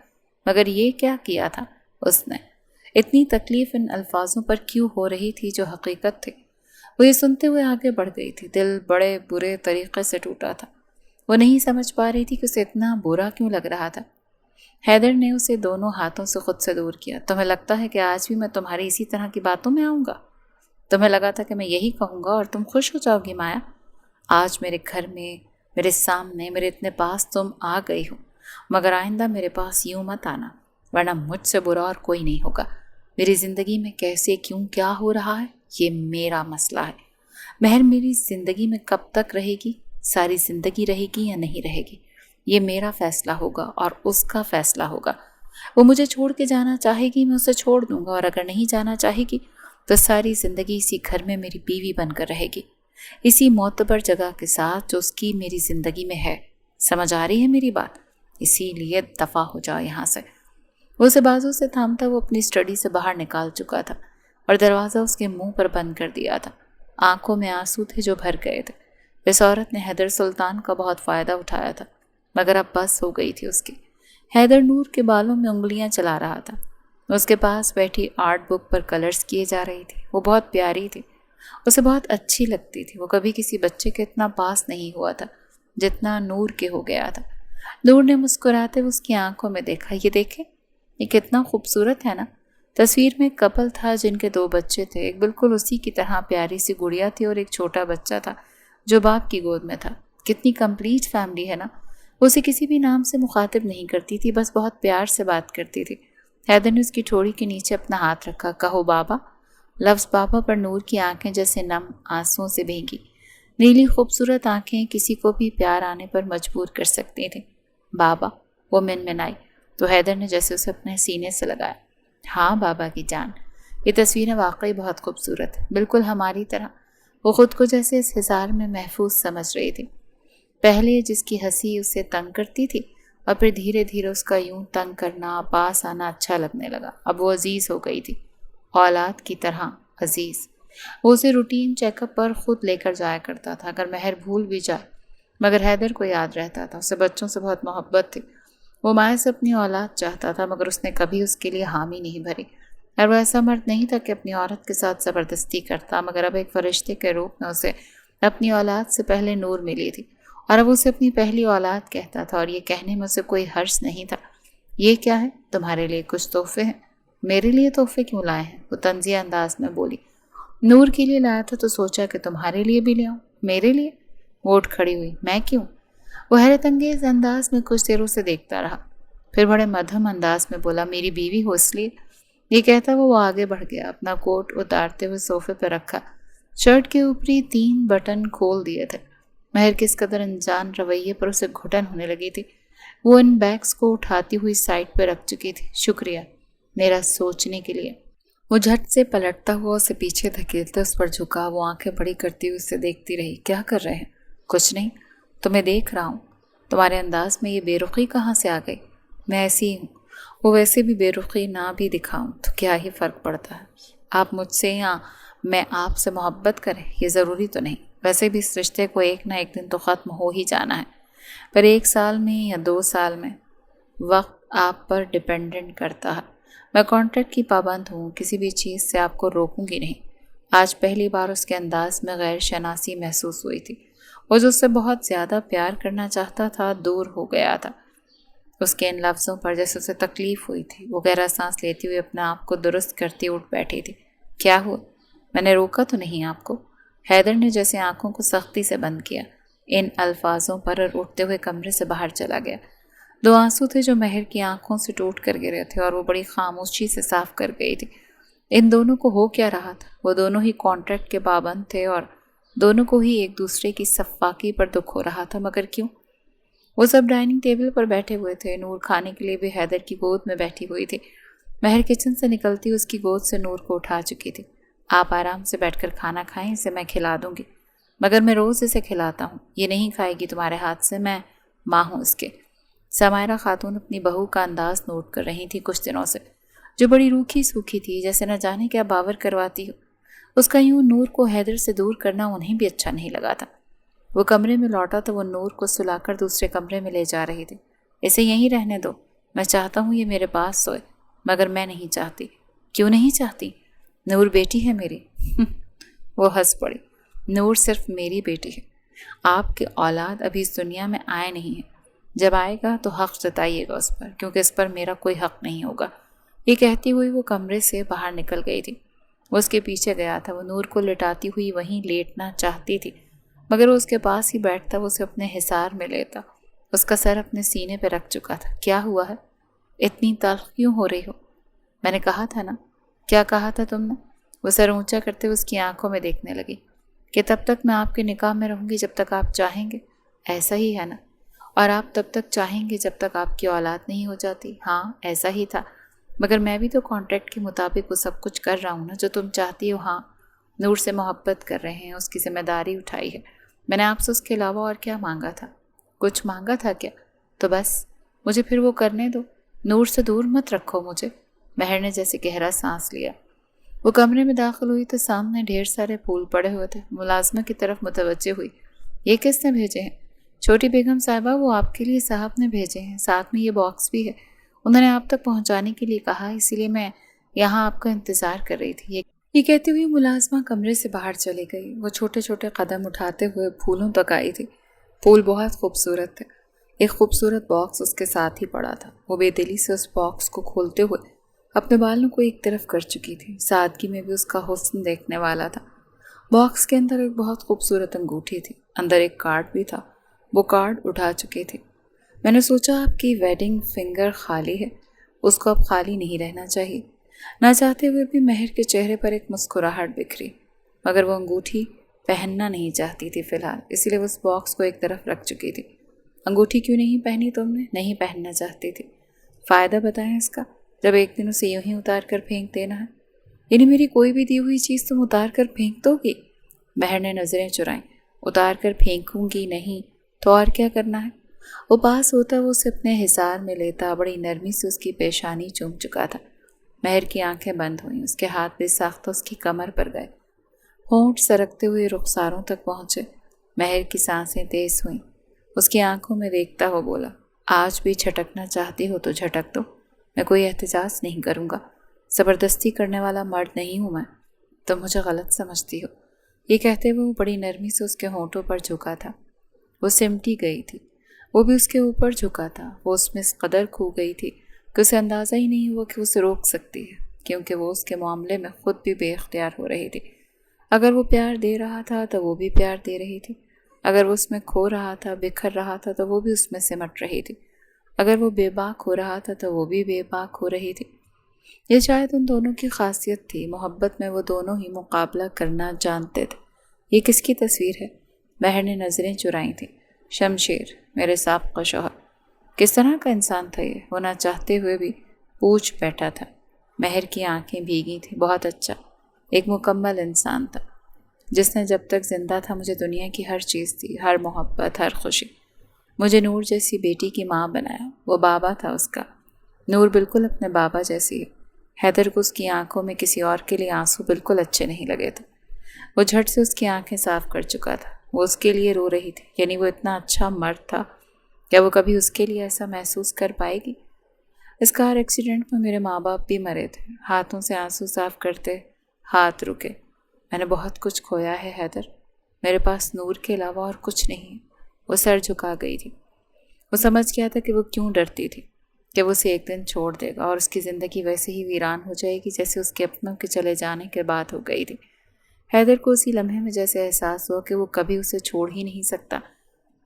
مگر یہ کیا کیا تھا اس نے؟ اتنی تکلیف ان الفاظوں پر کیوں ہو رہی تھی جو حقیقت تھی؟ وہ یہ سنتے ہوئے آگے بڑھ گئی تھی۔ دل بڑے برے طریقے سے ٹوٹا تھا۔ وہ نہیں سمجھ پا رہی تھی کہ اسے اتنا برا کیوں لگ رہا تھا۔ حیدر نے اسے دونوں ہاتھوں سے خود سے دور کیا۔ تمہیں لگتا ہے کہ آج بھی میں تمہاری اسی طرح کی باتوں میں آؤں گا؟ تمہیں لگا تھا کہ میں یہی کہوں گا اور تم خوش ہو جاؤ گی مایا؟ آج میرے گھر میں، میرے سامنے، میرے اتنے پاس تم آ گئی ہو، مگر آئندہ میرے پاس یوں مت آنا، ورنہ مجھ سے برا اور کوئی نہیں ہوگا۔ میری زندگی میں کیسے، کیوں، کیا ہو رہا ہے، یہ میرا مسئلہ ہے۔ مہر میری زندگی میں کب تک رہے گی، ساری زندگی رہے گی یا نہیں رہے گی، یہ میرا فیصلہ ہوگا اور اس کا فیصلہ ہوگا۔ وہ مجھے چھوڑ کے جانا چاہے گی، میں اسے چھوڑ دوں گا، اور اگر نہیں جانا چاہے گی تو ساری زندگی اسی گھر میں میری بیوی بن کر رہے گی، اسی معتبر جگہ کے ساتھ جو اس کی میری زندگی میں ہے۔ سمجھ آ رہی ہے میری بات؟ اسی لیے دفع ہو جاؤ یہاں سے۔ وہ اسے بازو سے تھامتا وہ اپنی اسٹڈی سے باہر نکال چکا تھا اور دروازہ اس کے منہ پر بند کر دیا تھا۔ آنکھوں میں آنسو تھے جو بھر گئے تھے۔ اس عورت نے حیدر سلطان کا بہت فائدہ اٹھایا تھا، مگر اب بس ہو گئی تھی اس کی۔ حیدر نور کے بالوں میں انگلیاں چلا رہا تھا۔ اس کے پاس بیٹھی آرٹ بک پر کلرز کیے جا رہی تھی۔ وہ بہت پیاری تھی، اسے بہت اچھی لگتی تھی۔ وہ کبھی کسی بچے کے اتنا پاس نہیں ہوا تھا جتنا نور کے ہو گیا تھا۔ نور نے مسکراتے ہوئے اس کی آنکھوں میں دیکھا۔ یہ دیکھے، یہ کتنا خوبصورت ہے نا؟ تصویر میں ایک کپل تھا جن کے 2 بچے تھے، ایک بالکل اسی کی طرح پیاری سی گڑیا تھی اور ایک چھوٹا بچہ تھا جو باپ کی گود میں تھا۔ کتنی کمپلیٹ فیملی ہے نا؟ وہ اسے کسی بھی نام سے مخاطب نہیں کرتی تھی، بس بہت پیار سے بات کرتی تھی۔ حیدر نے اس کی ٹھوڑی کے نیچے اپنا ہاتھ رکھا۔ کہو بابا۔ لفظ بابا پر نور کی آنکھیں جیسے نم آنسوؤں سے بھیگی۔ نیلی خوبصورت آنکھیں کسی کو بھی پیار آنے پر مجبور کر سکتی تھیں۔ بابا، وہ منمنائی تو حیدر نے جیسے اسے اپنے سینے سے لگایا۔ ہاں بابا کی جان، یہ تصویریں واقعی بہت خوبصورت ہیں، بالکل ہماری طرح۔ وہ خود کو جیسے اس حصار میں محفوظ سمجھ رہی تھی۔ پہلے جس کی ہنسی اسے تنگ کرتی تھی اور پھر دھیرے دھیرے اس کا یوں تنگ کرنا، پاس آنا اچھا لگنے لگا۔ اب وہ عزیز ہو گئی تھی، اولاد کی طرح عزیز۔ وہ اسے روٹین چیک اپ پر خود لے کر جایا کرتا تھا، اگر مہر بھول بھی جائے، مگر حیدر کو یاد رہتا تھا۔ اسے بچوں سے بہت محبت تھی۔ وہ مائع سے اپنی اولاد چاہتا تھا، مگر اس نے کبھی اس کے لیے حامی نہیں بھری، اور وہ ایسا مرد نہیں تھا کہ اپنی عورت کے ساتھ زبردستی کرتا، مگر اب ایک فرشتے کے روپ میں اسے اپنی اولاد سے پہلے نور ملی تھی، اور اب اسے اپنی پہلی اولاد کہتا تھا، اور یہ کہنے میں اسے کوئی حرج نہیں تھا۔ یہ کیا ہے؟ تمہارے لیے کچھ تحفے ہیں؟ میرے لیے تحفے کیوں لائے ہیں؟ وہ طنزیہ انداز میں بولی۔ نور کے لیے لایا تھا تو سوچا کہ تمہارے لیے بھی لے آؤں۔ میرے لیے؟ وہ اٹھ کھڑی ہوئی۔ میں کیوں؟ وہ حیرت انگیز انداز میں کچھ دیر اسے دیکھتا رہا، پھر بڑے مدھم انداز میں بولا، میری بیوی ہو اس لیے۔ یہ کہتا وہ آگے بڑھ گیا، اپنا کوٹ اتارتے ہوئے صوفے پہ رکھا۔ شرٹ کے اوپری 3 بٹن کھول دیے تھے۔ مہر کے اس قدر انجان رویے پر اسے گھٹن ہونے لگی تھی۔ وہ ان بیگز کو اٹھاتی ہوئی سائڈ پہ رکھ چکی تھی۔ شکریہ میرا سوچنے کے لیے۔ وہ جھٹ سے پلٹتا ہوا اسے پیچھے دھکیلتے اس پر جھکا۔ وہ آنکھیں بڑی کرتی ہوئی اسے دیکھتی رہی۔ کیا کر رہے ہیں؟ کچھ نہیں، تمہیں دیکھ رہا ہوں۔ تمہارے انداز میں یہ بے رخی کہاں سے آ گئی؟ میں ایسی ہی ہوں۔ وہ ویسے بھی بے رخی نہ بھی دکھاؤں تو کیا ہی فرق پڑتا ہے؟ آپ مجھ سے یا میں آپ سے محبت کریں یہ ضروری تو نہیں۔ ویسے بھی اس رشتے کو ایک نہ ایک دن تو ختم ہو ہی جانا ہے، پر 1 سال میں یا 2 سال میں وقت آپ پر ڈپینڈنٹ کرتا ہے۔ میں کانٹریکٹ کی پابند ہوں، کسی بھی چیز سے آپ کو روکوں گی نہیں۔ آج پہلی بار اس کے انداز میں غیر شناسی محسوس ہوئی تھی۔ وہ جو اس سے بہت زیادہ پیار کرنا چاہتا تھا دور ہو گیا تھا۔ اس کے ان لفظوں پر جیسے اسے تکلیف ہوئی تھی۔ وہ گہرا سانس لیتی ہوئی اپنے آپ کو درست کرتی اٹھ بیٹھی تھی۔ کیا ہوا؟ میں نے روکا تو نہیں آپ کو؟ حیدر نے جیسے آنکھوں کو سختی سے بند کیا ان الفاظوں پر اور اٹھتے ہوئے کمرے سے باہر چلا گیا۔ 2 آنسو تھے جو مہر کی آنکھوں سے ٹوٹ کر گرے تھے اور وہ بڑی خاموشی سے صاف کر گئی تھی۔ ان دونوں کو ہو کیا رہا تھا؟ وہ دونوں ہی کانٹریکٹ کے پابند تھے اور دونوں کو ہی ایک دوسرے کی سفاکی پر دکھ ہو رہا تھا، مگر کیوں؟ وہ سب ڈائننگ ٹیبل پر بیٹھے ہوئے تھے۔ نور کھانے کے لیے بھی حیدر کی گود میں بیٹھی ہوئی تھی۔ مہر کچن سے نکلتی اس کی گود سے نور کو اٹھا چکی تھی۔ آپ آرام سے بیٹھ کر کھانا کھائیں، اسے میں کھلا دوں گی، مگر میں روز اسے کھلاتا ہوں، یہ نہیں کھائے گی تمہارے ہاتھ سے، میں ماں ہوں اس کے۔ سمائرہ خاتون اپنی بہو کا انداز نوٹ کر رہی تھی کچھ دنوں سے، جو بڑی روکھی سوکھی تھی، جیسے نہ جانے کیا باور کرواتی ہو۔ اس کا یوں نور کو حیدر سے دور کرنا انہیں بھی اچھا نہیں لگا تھا۔ وہ کمرے میں لوٹا تو وہ نور کو سلا کر دوسرے کمرے میں لے جا رہی تھی۔ اسے یہیں رہنے دو، میں چاہتا ہوں یہ میرے پاس سوئے، مگر میں نہیں چاہتی۔ کیوں نہیں چاہتی؟ نور بیٹی ہے میری۔ وہ ہنس پڑی۔ نور صرف میری بیٹی ہے، آپ کے اولاد ابھی اس دنیا میں آئے نہیں ہیں، جب آئے گا تو حق جتائیے گا اس پر، کیونکہ اس پر میرا کوئی حق نہیں ہوگا۔ یہ کہتی ہوئی وہ کمرے سے باہر نکل گئی تھی۔ وہ اس کے پیچھے گیا تھا۔ وہ نور کو لٹاتی ہوئی وہیں لیٹنا چاہتی تھی، مگر وہ اس کے پاس ہی بیٹھتا، وہ اسے اپنے حصار میں لیتا۔ اس کا سر اپنے سینے پہ رکھ چکا تھا۔ کیا ہوا ہے؟ اتنی تلخ کیوں ہو رہی ہو؟ میں نے کہا تھا نا۔ کیا کہا تھا تم نے؟ وہ سر اونچا کرتے ہوئے اس کی آنکھوں میں دیکھنے لگی کہ تب تک میں آپ کے نکاح میں رہوں گی جب تک آپ چاہیں گے، ایسا ہی ہے نا؟ اور آپ تب تک چاہیں گے جب تک آپ کی اولاد نہیں ہو جاتی۔ ہاں ایسا ہی تھا، مگر میں بھی تو کانٹریکٹ کے مطابق وہ سب کچھ کر رہا ہوں نا جو تم چاہتی ہو۔ ہاں، نور سے محبت کر رہے ہیں، اس کی ذمہ داری اٹھائی ہے۔ میں نے آپ سے اس کے علاوہ اور کیا مانگا تھا؟ کچھ مانگا تھا کیا؟ تو بس مجھے پھر وہ کرنے دو، نور سے دور مت رکھو مجھے۔ مہر نے جیسے گہرا سانس لیا۔ وہ کمرے میں داخل ہوئی تو سامنے ڈھیر سارے پھول پڑے ہوئے تھے۔ ملازمہ کی طرف متوجہ ہوئی۔ یہ کس نے بھیجے ہیں؟ چھوٹی بیگم صاحبہ، وہ آپ کے لیے صاحب نے بھیجے ہیں، ساتھ میں یہ باکس بھی ہے، انہوں نے آپ تک پہنچانے کے لیے کہا، اسی لیے میں یہاں آپ کا انتظار کر رہی تھی۔ یہ کہتی ہوئی ملازمہ کمرے سے باہر چلی گئی۔ وہ چھوٹے چھوٹے قدم اٹھاتے ہوئے پھولوں تک آئی تھی۔ پھول بہت خوبصورت تھے۔ ایک خوبصورت باکس اس کے ساتھ ہی پڑا تھا۔ وہ بے دلی سے اس باکس کو کھولتے ہوئے اپنے بالوں کو ایک طرف کر چکی تھی۔ سادگی میں بھی اس کا حسن دیکھنے والا تھا۔ باکس کے اندر ایک بہت خوبصورت انگوٹھی تھی، اندر ایک کارڈ بھی تھا۔ وہ کارڈ اٹھا چکی تھی۔ میں نے سوچا آپ کی ویڈنگ فنگر خالی ہے، اس کو اب خالی نہیں رہنا چاہیے۔ نہ چاہتے ہوئے بھی مہر کے چہرے پر ایک مسکراہٹ بکھری، مگر وہ انگوٹھی پہننا نہیں چاہتی تھی فی الحال، اسی لیے وہ اس باکس کو ایک طرف رکھ چکی تھی۔ انگوٹھی کیوں نہیں پہنی تم نے؟ نہیں پہننا چاہتی تھی؟ فائدہ بتائیں اس کا، جب ایک دن اسے یوں ہی اتار کر پھینک دینا ہے؟ یعنی میری کوئی بھی دی ہوئی چیز تم اتار کر پھینک دو گی؟ مہر نے نظریں چرائیں۔ اتار کر پھینکوں گی نہیں تو اور کیا کرنا ہے؟ وہ پاس ہوتا، وہ اسے اپنے حصار میں لیتا، بڑی نرمی سے اس کی پیشانی چوم چکا تھا۔ مہر کی آنکھیں بند ہوئیں، اس کے ہاتھ بھی ساختہ اس کی کمر پر گئے، ہونٹ سرکتے ہوئے رخساروں تک پہنچے۔ مہر کی سانسیں تیز ہوئیں۔ اس کی آنکھوں میں دیکھتا ہوا بولا، آج بھی جھٹکنا چاہتی ہو تو جھٹک دو، میں کوئی احتجاج نہیں کروں گا، زبردستی کرنے والا مرد نہیں ہوں میں، تم مجھے غلط سمجھتی ہو۔ یہ کہتے ہوئے وہ بڑی نرمی سے اس کے ہونٹوں پر جھکا تھا۔ وہ سمٹی گئی تھی، وہ بھی اس کے اوپر جھکا تھا۔ وہ اس میں اس قدر کھو گئی تھی کہ اسے اندازہ ہی نہیں ہوا کہ اسے روک سکتی ہے، کیونکہ وہ اس کے معاملے میں خود بھی بے اختیار ہو رہی تھی۔ اگر وہ پیار دے رہا تھا تو وہ بھی پیار دے رہی تھی، اگر وہ اس میں کھو رہا تھا، بکھر رہا تھا تو وہ بھی اس میں سمٹ رہی تھی، اگر وہ بے باک ہو رہا تھا تو وہ بھی بے باک ہو رہی تھی۔ یہ شاید ان دونوں کی خاصیت تھی، محبت میں وہ دونوں ہی مقابلہ کرنا جانتے تھے۔ یہ کس کی تصویر ہے؟ مہر نے نظریں چرائیں تھیں۔ شمشیر، میرے سابقہ شوہر۔ کس طرح کا انسان تھا یہ؟ وہ نہ چاہتے ہوئے بھی پوچھ بیٹھا تھا۔ مہر کی آنکھیں بھیگی تھیں۔ بہت اچھا، ایک مکمل انسان تھا، جس نے جب تک زندہ تھا مجھے دنیا کی ہر چیز دی، ہر محبت، ہر خوشی۔ مجھے نور جیسی بیٹی کی ماں بنایا۔ وہ بابا تھا اس کا۔ نور بالکل اپنے بابا جیسی ہے۔ حیدر کو اس کی آنکھوں میں کسی اور کے لیے آنسو بالکل اچھے نہیں لگے تھے۔ وہ جھٹ سے اس کی آنکھیں صاف کر چکا تھا۔ وہ اس کے لیے رو رہی تھی، یعنی وہ اتنا اچھا مرد تھا، کیا وہ کبھی اس کے لیے ایسا محسوس کر پائے گی؟ اس کار ایکسیڈنٹ میں میرے ماں باپ بھی مرے تھے۔ ہاتھوں سے آنسو صاف کرتے ہاتھ رکے۔ میں نے بہت کچھ کھویا ہے حیدر، میرے پاس نور کے علاوہ اور کچھ نہیں۔ وہ سر جھکا گئی تھی۔ وہ سمجھ گیا تھا کہ وہ کیوں ڈرتی تھی، کہ وہ اسے ایک دن چھوڑ دے گا اور اس کی زندگی ویسے ہی ویران ہو جائے گی جیسے اس کے اپنوں کے چلے جانے کے بعد ہو گئی تھی۔ حیدر کو اسی لمحے میں جیسے احساس ہوا کہ وہ کبھی اسے چھوڑ ہی نہیں سکتا۔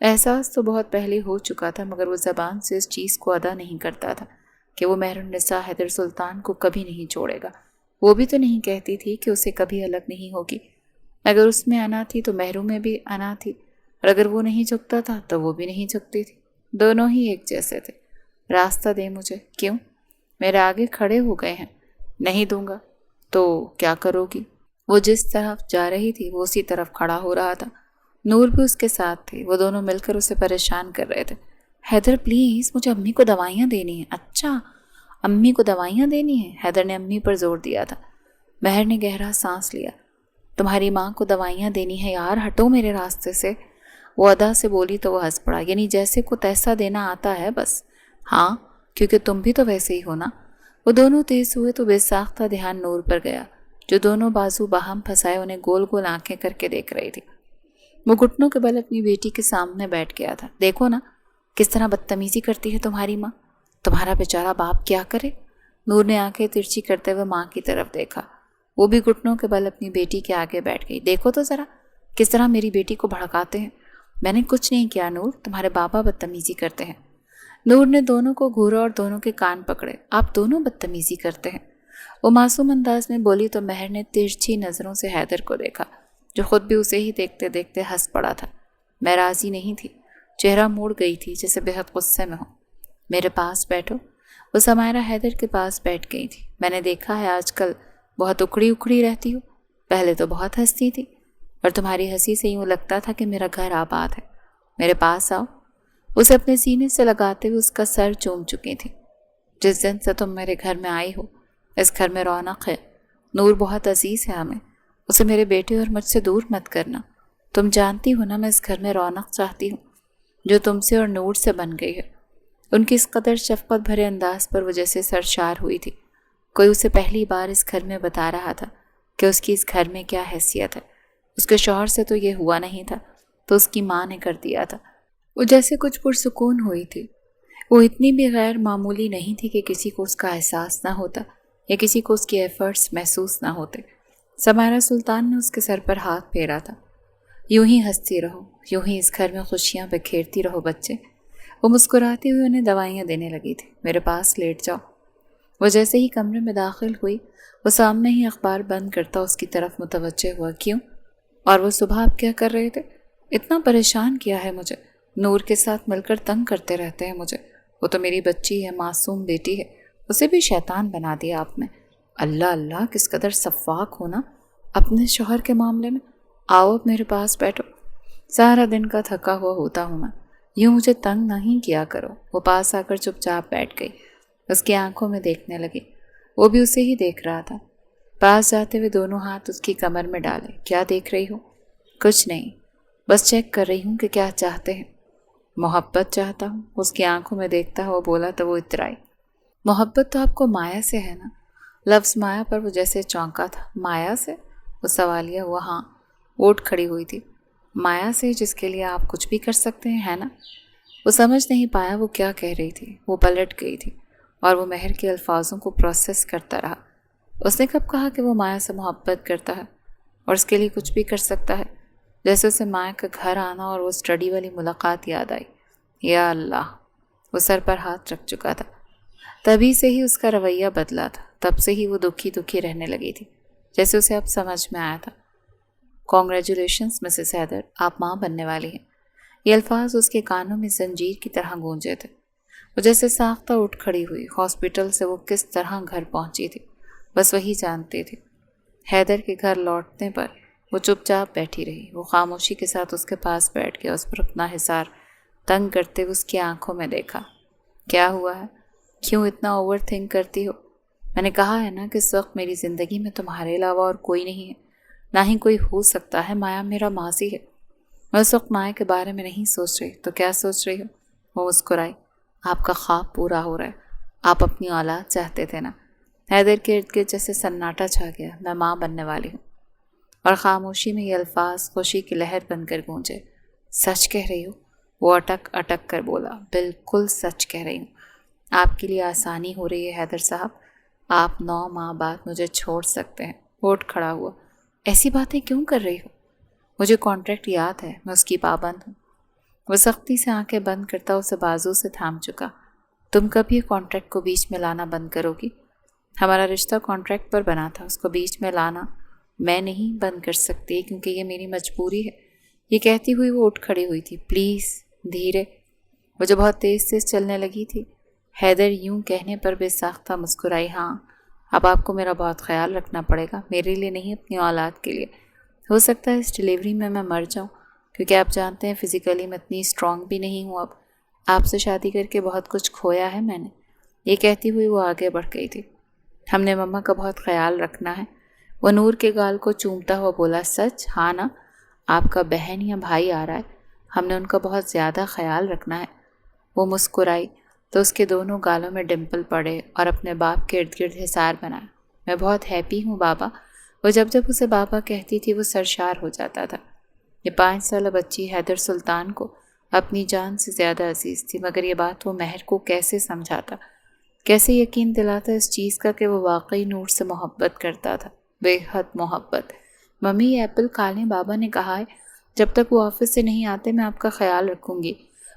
احساس تو بہت پہلے ہو چکا تھا، مگر وہ زبان سے اس چیز کو ادا نہیں کرتا تھا کہ وہ مہر النساء حیدر سلطان کو کبھی نہیں چھوڑے گا۔ وہ بھی تو نہیں کہتی تھی کہ اسے کبھی الگ نہیں ہوگی۔ اگر اس میں انا تھی تو مہرو میں بھی انا تھی، اور اگر وہ نہیں جھکتا تھا تو وہ بھی نہیں جھکتی تھی۔ دونوں ہی ایک جیسے تھے۔ راستہ دے مجھے۔ کیوں؟ میرے آگے کھڑے ہو گئے ہیں۔ نہیں دوں گا تو کیا کرو گی؟ وہ جس طرف جا رہی تھی وہ اسی طرف کھڑا ہو رہا تھا۔ نور بھی اس کے ساتھ تھی۔ وہ دونوں مل کر اسے پریشان کر رہے تھے۔ حیدر پلیز، مجھے امی کو دوائیاں دینی ہیں۔ اچھا، امی کو دوائیاں دینی ہیں؟ حیدر نے امی پر زور دیا تھا۔ مہر نے گہرا سانس لیا۔ تمہاری ماں کو دوائیاں دینی ہے یار، ہٹو میرے راستے سے۔ وہ ادا سے بولی تو وہ ہنس پڑا۔ یعنی جیسے کو تیسا دینا آتا ہے بس؟ ہاں، کیونکہ تم بھی تو ویسے ہی ہو نا۔ وہ دونوں تیز ہوئے تو بے ساختہ دھیان نور پر گیا، جو دونوں بازو باہم پھنسائے انہیں گول گول آنکھیں کر کے دیکھ رہی تھی۔ وہ گھٹنوں کے بل اپنی بیٹی کے سامنے بیٹھ گیا تھا۔ دیکھو نا کس طرح بدتمیزی کرتی ہے تمہاری ماں، تمہارا بیچارہ باپ کیا کرے؟ نور نے آنکھیں ترچھی کرتے ہوئے ماں کی طرف دیکھا۔ وہ بھی گھٹنوں کے بل اپنی بیٹی کے آگے بیٹھ گئی۔ دیکھو تو ذرا کس طرح میری بیٹی کو بھڑکاتے ہیں۔ میں نے کچھ نہیں کیا نور، تمہارے بابا بدتمیزی کرتے ہیں۔ نور نے دونوں کو گھورا اور دونوں کے کان پکڑے۔ آپ دونوں بدتمیزی کرتے ہیں، وہ معصوم انداز میں بولی تو مہر نے ترچھی نظروں سے حیدر کو دیکھا، جو خود بھی اسے ہی دیکھتے دیکھتے ہنس پڑا تھا۔ میں راضی نہیں تھی، چہرہ موڑ گئی تھی جیسے بے حد غصے میں ہو۔ میرے پاس بیٹھو۔ وہ سمائرہ حیدر کے پاس بیٹھ گئی تھی۔ میں نے دیکھا ہے آج کل بہت اکڑی اکڑی رہتی ہو، پہلے تو بہت ہنستی تھی، اور تمہاری ہنسی سے یوں لگتا تھا کہ میرا گھر آباد ہے۔ میرے پاس آؤ۔ اسے اپنے سینے سے لگاتے ہوئے اس کا سر چوم چکی تھی۔ جس دن سے تم میرے گھر میں آئی ہو اس گھر میں رونق ہے۔ نور بہت عزیز ہے ہمیں، اسے میرے بیٹے اور مجھ سے دور مت کرنا۔ تم جانتی ہو نا میں اس گھر میں رونق چاہتی ہوں، جو تم سے اور نور سے بن گئی ہے۔ ان کی اس قدر شفقت بھرے انداز پر وہ جیسے سرشار ہوئی تھی۔ کوئی اسے پہلی بار اس گھر میں بتا رہا تھا کہ اس کی اس گھر میں کیا حیثیت ہے۔ اس کے شوہر سے تو یہ ہوا نہیں تھا، تو اس کی ماں نے کر دیا تھا۔ وہ جیسے کچھ پرسکون ہوئی تھی۔ وہ اتنی بھی غیر معمولی نہیں تھی کہ کسی کو اس کا احساس نہ ہوتا یا کسی کو اس کے ایفرٹس محسوس نہ ہوتے۔ سمائرہ سلطان نے اس کے سر پر ہاتھ پھیرا تھا۔ یوں ہی ہنستی رہو، یوں ہی اس گھر میں خوشیاں بکھیرتی رہو بچے۔ وہ مسکراتی ہوئی انہیں دوائیاں دینے لگی تھی۔ میرے پاس لیٹ جاؤ۔ وہ جیسے ہی کمرے میں داخل ہوئی وہ سامنے ہی اخبار بند کرتا اس کی طرف متوجہ ہوا۔ کیوں؟ اور وہ صبح آپ کیا کر رہے تھے؟ اتنا پریشان کیا ہے مجھے، نور کے ساتھ مل کر تنگ کرتے رہتے ہیں مجھے۔ وہ تو میری بچی ہے، معصوم بیٹی ہے، اسے بھی شیطان بنا دیا آپ نے۔ اللہ اللہ، کس قدر صفاق ہونا اپنے شوہر کے معاملے میں۔ آؤ اب میرے پاس بیٹھو۔ سارا دن کا تھکا ہوا ہوتا ہوں میں، یوں مجھے تنگ نہیں کیا کرو۔ وہ پاس آ کر چپ چاپ بیٹھ گئی، اس کی آنکھوں میں دیکھنے لگی۔ وہ بھی اسے ہی دیکھ رہا تھا۔ پاس جاتے ہوئے دونوں ہاتھ اس کی کمر میں ڈالے۔ کیا دیکھ رہی ہو؟ کچھ نہیں، بس چیک کر رہی ہوں کہ کیا چاہتے ہیں۔ محبت چاہتا ہوں، اس کی آنکھوں میں دیکھتا ہوا بولا تو وہ اترائی۔ محبت تو آپ کو مایا سے ہے نا؟ لفظ مایا پر وہ جیسے چونکا تھا۔ مایا سے؟ وہ سوالیہ ہوا۔ ہاں، اٹھ کھڑی ہوئی تھی۔ مایا سے، جس کے لیے آپ کچھ بھی کر سکتے ہیں، ہے نا؟ وہ سمجھ نہیں پایا وہ کیا کہہ رہی تھی۔ وہ پلٹ گئی تھی اور وہ مہر کے الفاظوں کو پروسیس کرتا رہا۔ اس نے کب کہا کہ وہ مایا سے محبت کرتا ہے اور اس کے لیے کچھ بھی کر سکتا ہے؟ جیسے اسے مایا کا گھر آنا اور وہ اسٹڈی والی ملاقات یاد آئی۔ یا اللہ! وہ سر پر ہاتھ رکھ چکا تھا۔ تبھی سے ہی اس کا رویہ بدلا تھا، تب سے ہی وہ دکھی دکھی رہنے لگی تھی، جیسے اسے اب سمجھ میں آیا تھا۔ کانگریچولیشنز مسز حیدر، آپ ماں بننے والی ہیں۔ یہ الفاظ اس کے کانوں میں زنجیر کی طرح گونجے تھے۔ وہ جیسے ساختہ اٹھ کھڑی ہوئی۔ ہاسپٹل سے وہ کس طرح گھر پہنچی تھی بس وہی جانتی تھی۔ حیدر کے گھر لوٹنے پر وہ چپ چاپ بیٹھی رہی۔ وہ خاموشی کے ساتھ اس کے پاس بیٹھ گیا، اس پر اپنا حصار تنگ کرتے ہوئے اس کی آنکھوں میں دیکھا۔ کیا ہوا ہے؟ کیوں اتنا اوور تھنک کرتی ہو؟ میں نے کہا ہے نا کہ اس وقت میری زندگی میں تمہارے علاوہ اور کوئی نہیں ہے، نہ ہی کوئی ہو سکتا ہے۔ مایا میرا ماضی ہے۔ میں اس وقت مایا کے بارے میں نہیں سوچ رہی، تو کیا سوچ رہی ہو؟ وہ مسکرائی۔ آپ کا خواب پورا ہو رہا ہے، آپ اپنی اولاد چاہتے تھے نا؟ حیدر کے ارد گرد جیسے سناٹا چھا گیا. میں ماں بننے والی ہوں. اور خاموشی میں یہ الفاظ خوشی کی لہر بن کر گونجے. سچ کہہ رہی ہو؟ وہ اٹک اٹک کر بولا. بالکل سچ کہہ رہی ہوں. آپ کے لیے آسانی ہو رہی ہے حیدر صاحب. آپ 9 ماہ بعد مجھے چھوڑ سکتے ہیں. اٹھ کھڑا ہوا. ایسی باتیں کیوں کر رہی ہو؟ مجھے کانٹریکٹ یاد ہے، میں اس کی پابند ہوں. وہ سختی سے آنکھیں بند کرتا اسے بازو سے تھام چکا. تم کبھی کانٹریکٹ کو بیچ میں لانا بند کرو گی؟ ہمارا رشتہ کانٹریکٹ پر بنا تھا، اس کو بیچ میں لانا میں نہیں بند کر سکتی کیونکہ یہ میری مجبوری ہے. یہ کہتی ہوئی وہ اٹھ کھڑی ہوئی تھی. پلیز دھیرے. وہ جو بہت تیز تیز چلنے لگی تھی. حیدر یوں کہنے پر بے ساختہ مسکرائی. ہاں اب آپ کو میرا بہت خیال رکھنا پڑے گا، میرے لیے نہیں اپنی اولاد کے لیے. ہو سکتا ہے اس ڈیلیوری میں مر جاؤں، کیونکہ آپ جانتے ہیں فزیکلی میں اتنی اسٹرانگ بھی نہیں ہوں. اب آپ سے شادی کر کے بہت کچھ کھویا ہے میں نے. یہ کہتی ہوئی وہ آگے بڑھ گئی تھی. ہم نے مما کا بہت خیال رکھنا ہے. وہ نور کے گال کو چومتا ہوا بولا. سچ؟ ہاں نا؟ آپ کا بہن یا بھائی آ رہا ہے، ہم نے ان کا بہت زیادہ خیال رکھنا ہے. وہ مسکرائی تو اس کے دونوں گالوں میں ڈمپل پڑے اور اپنے باپ کے ارد گرد حصار بنایا. میں بہت ہیپی ہوں بابا. وہ جب جب اسے بابا کہتی تھی وہ سرشار ہو جاتا تھا. یہ 5 سالہ بچی حیدر سلطان کو اپنی جان سے زیادہ عزیز تھی، مگر یہ بات وہ مہر کو کیسے سمجھاتا، کیسے یقین دلاتا اس چیز کا کہ وہ واقعی نور سے محبت کرتا تھا، بے حد محبت. ممی یہ ایپل کھا لیں، بابا نے کہا ہے جب تک وہ آفس سے نہیں آتے میں آپ کا خیال رکھوں گی.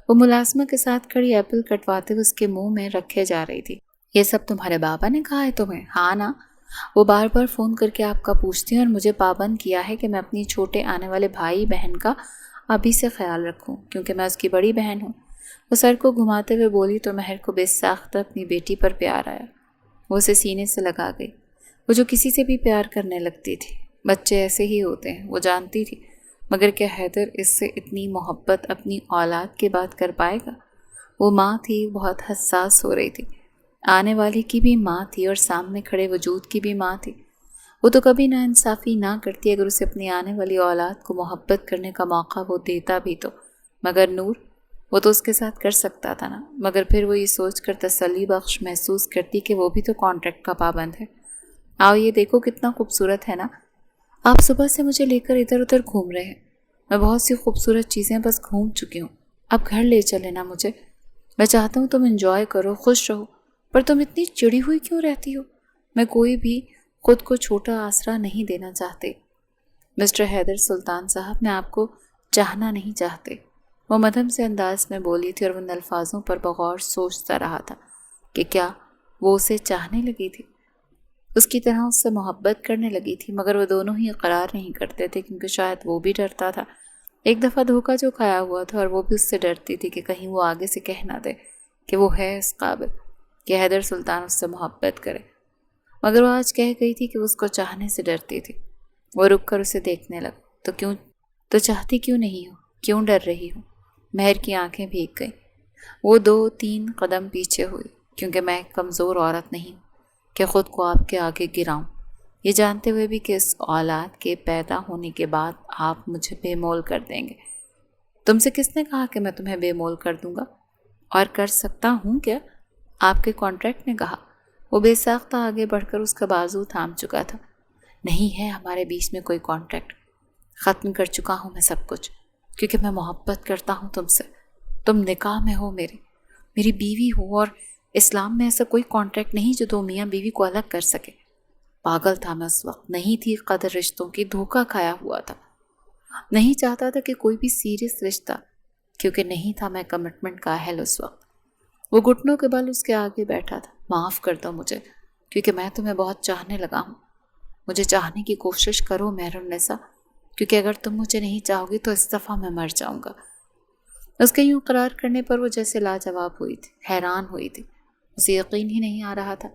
وہ ملازمہ کے ساتھ کھڑی ایپل کٹواتے ہوئے اس کے منہ میں رکھے جا رہی تھی. یہ سب تمہارے بابا نے کہا ہے تمہیں؟ ہاں نا، وہ بار بار فون کر کے آپ کا پوچھتی ہیں اور مجھے پابند کیا ہے کہ میں اپنی چھوٹے آنے والے بھائی بہن کا ابھی سے خیال رکھوں کیونکہ میں اس کی بڑی بہن ہوں. وہ سر کو گھماتے ہوئے بولی تو مہر کو بے ساختہ اپنی بیٹی پر پیار آیا. وہ اسے سینے سے لگا گئی. وہ جو کسی سے بھی پیار کرنے لگتی تھی. بچے ایسے ہی ہوتے ہیں، وہ جانتی تھی. مگر کیا حیدر اس سے اتنی محبت اپنی اولاد کے بعد کر پائے گا؟ وہ ماں تھی، بہت حساس ہو رہی تھی. آنے والی کی بھی ماں تھی اور سامنے کھڑے وجود کی بھی ماں تھی. وہ تو کبھی ناانصافی نہ کرتی اگر اسے اپنی آنے والی اولاد کو محبت کرنے کا موقع وہ دیتا بھی تو. مگر نور، وہ تو اس کے ساتھ کر سکتا تھا نا. مگر پھر وہ یہ سوچ کر تسلی بخش محسوس کرتی کہ وہ بھی تو کانٹریکٹ کا پابند ہے. آؤ یہ دیکھو کتنا خوبصورت ہے نا. آپ صبح سے مجھے لے کر ادھر ادھر گھوم رہے ہیں. میں بہت سی خوبصورت چیزیں بس گھوم چکی ہوں. اب گھر لے چلے نا مجھے. میں چاہتا ہوں تم انجوائے کرو، خوش رہو. پر تم اتنی چڑی ہوئی کیوں رہتی ہو؟ میں کوئی بھی خود کو چھوٹا آسرا نہیں دینا چاہتے. مسٹر حیدر سلطان صاحب، میں آپ کو چاہنا نہیں چاہتے. وہ مدھم سے انداز میں بولی تھی اور ان الفاظوں پر بغور سوچتا رہا تھا کہ کیا وہ اسے چاہنے لگی تھی، اس کی طرح اس سے محبت کرنے لگی تھی. مگر وہ دونوں ہی اقرار نہیں کرتے تھے کیونکہ شاید وہ بھی ڈرتا تھا. ایک دفعہ دھوکہ جو کھایا ہوا تھا اور وہ بھی اس سے ڈرتی تھی کہ کہیں وہ آگے سے کہہ نہ دے کہ وہ ہے اس قابل کہ حیدر سلطان اس سے محبت کرے. مگر وہ آج کہہ گئی تھی کہ وہ اس کو چاہنے سے ڈرتی تھی. وہ رک کر اسے دیکھنے لگا. تو چاہتی کیوں نہیں ہو؟ کیوں ڈر رہی ہو؟ مہر کی آنکھیں بھیگ گئیں. وہ 2-3 قدم پیچھے ہوئی. کیونکہ میں ایک کمزور عورت نہیں ہوں کہ خود کو آپ کے آگے گراؤں، یہ جانتے ہوئے بھی کہ اس اولاد کے پیدا ہونے کے بعد آپ مجھے بے مول کر دیں گے. تم سے کس نے کہا کہ میں تمہیں بے مول کر دوں گا؟ اور کر سکتا ہوں کیا؟ آپ کے کانٹریکٹ نے کہا. وہ بے ساختہ آگے بڑھ کر اس کا بازو تھام چکا تھا. نہیں ہے ہمارے بیچ میں کوئی کانٹریکٹ. ختم کر چکا ہوں میں سب کچھ، کیونکہ میں محبت کرتا ہوں تم سے. تم نکاح میں ہو، میری بیوی ہو، اور اسلام میں ایسا کوئی کانٹریکٹ نہیں جو 2 میاں بیوی کو الگ کر سکے. پاگل تھا میں اس وقت. نہیں تھی قدر رشتوں کی، دھوکہ کھایا ہوا تھا. نہیں چاہتا تھا کہ کوئی بھی سیریس رشتہ، کیونکہ نہیں تھا میں کمٹمنٹ کا اہل اس وقت. وہ گھٹنوں کے بل اس کے آگے بیٹھا تھا. معاف کر دو مجھے، کیونکہ میں تمہیں بہت چاہنے لگا ہوں. مجھے چاہنے کی کوشش کرو مہر النساء، کیونکہ اگر تم مجھے نہیں چاہو گی تو اس دفعہ میں مر جاؤں گا. اس کے یوں قرار کرنے پر وہ جیسے لاجواب ہوئی تھی، حیران ہوئی تھی. اسے یقین ہی نہیں آ رہا تھا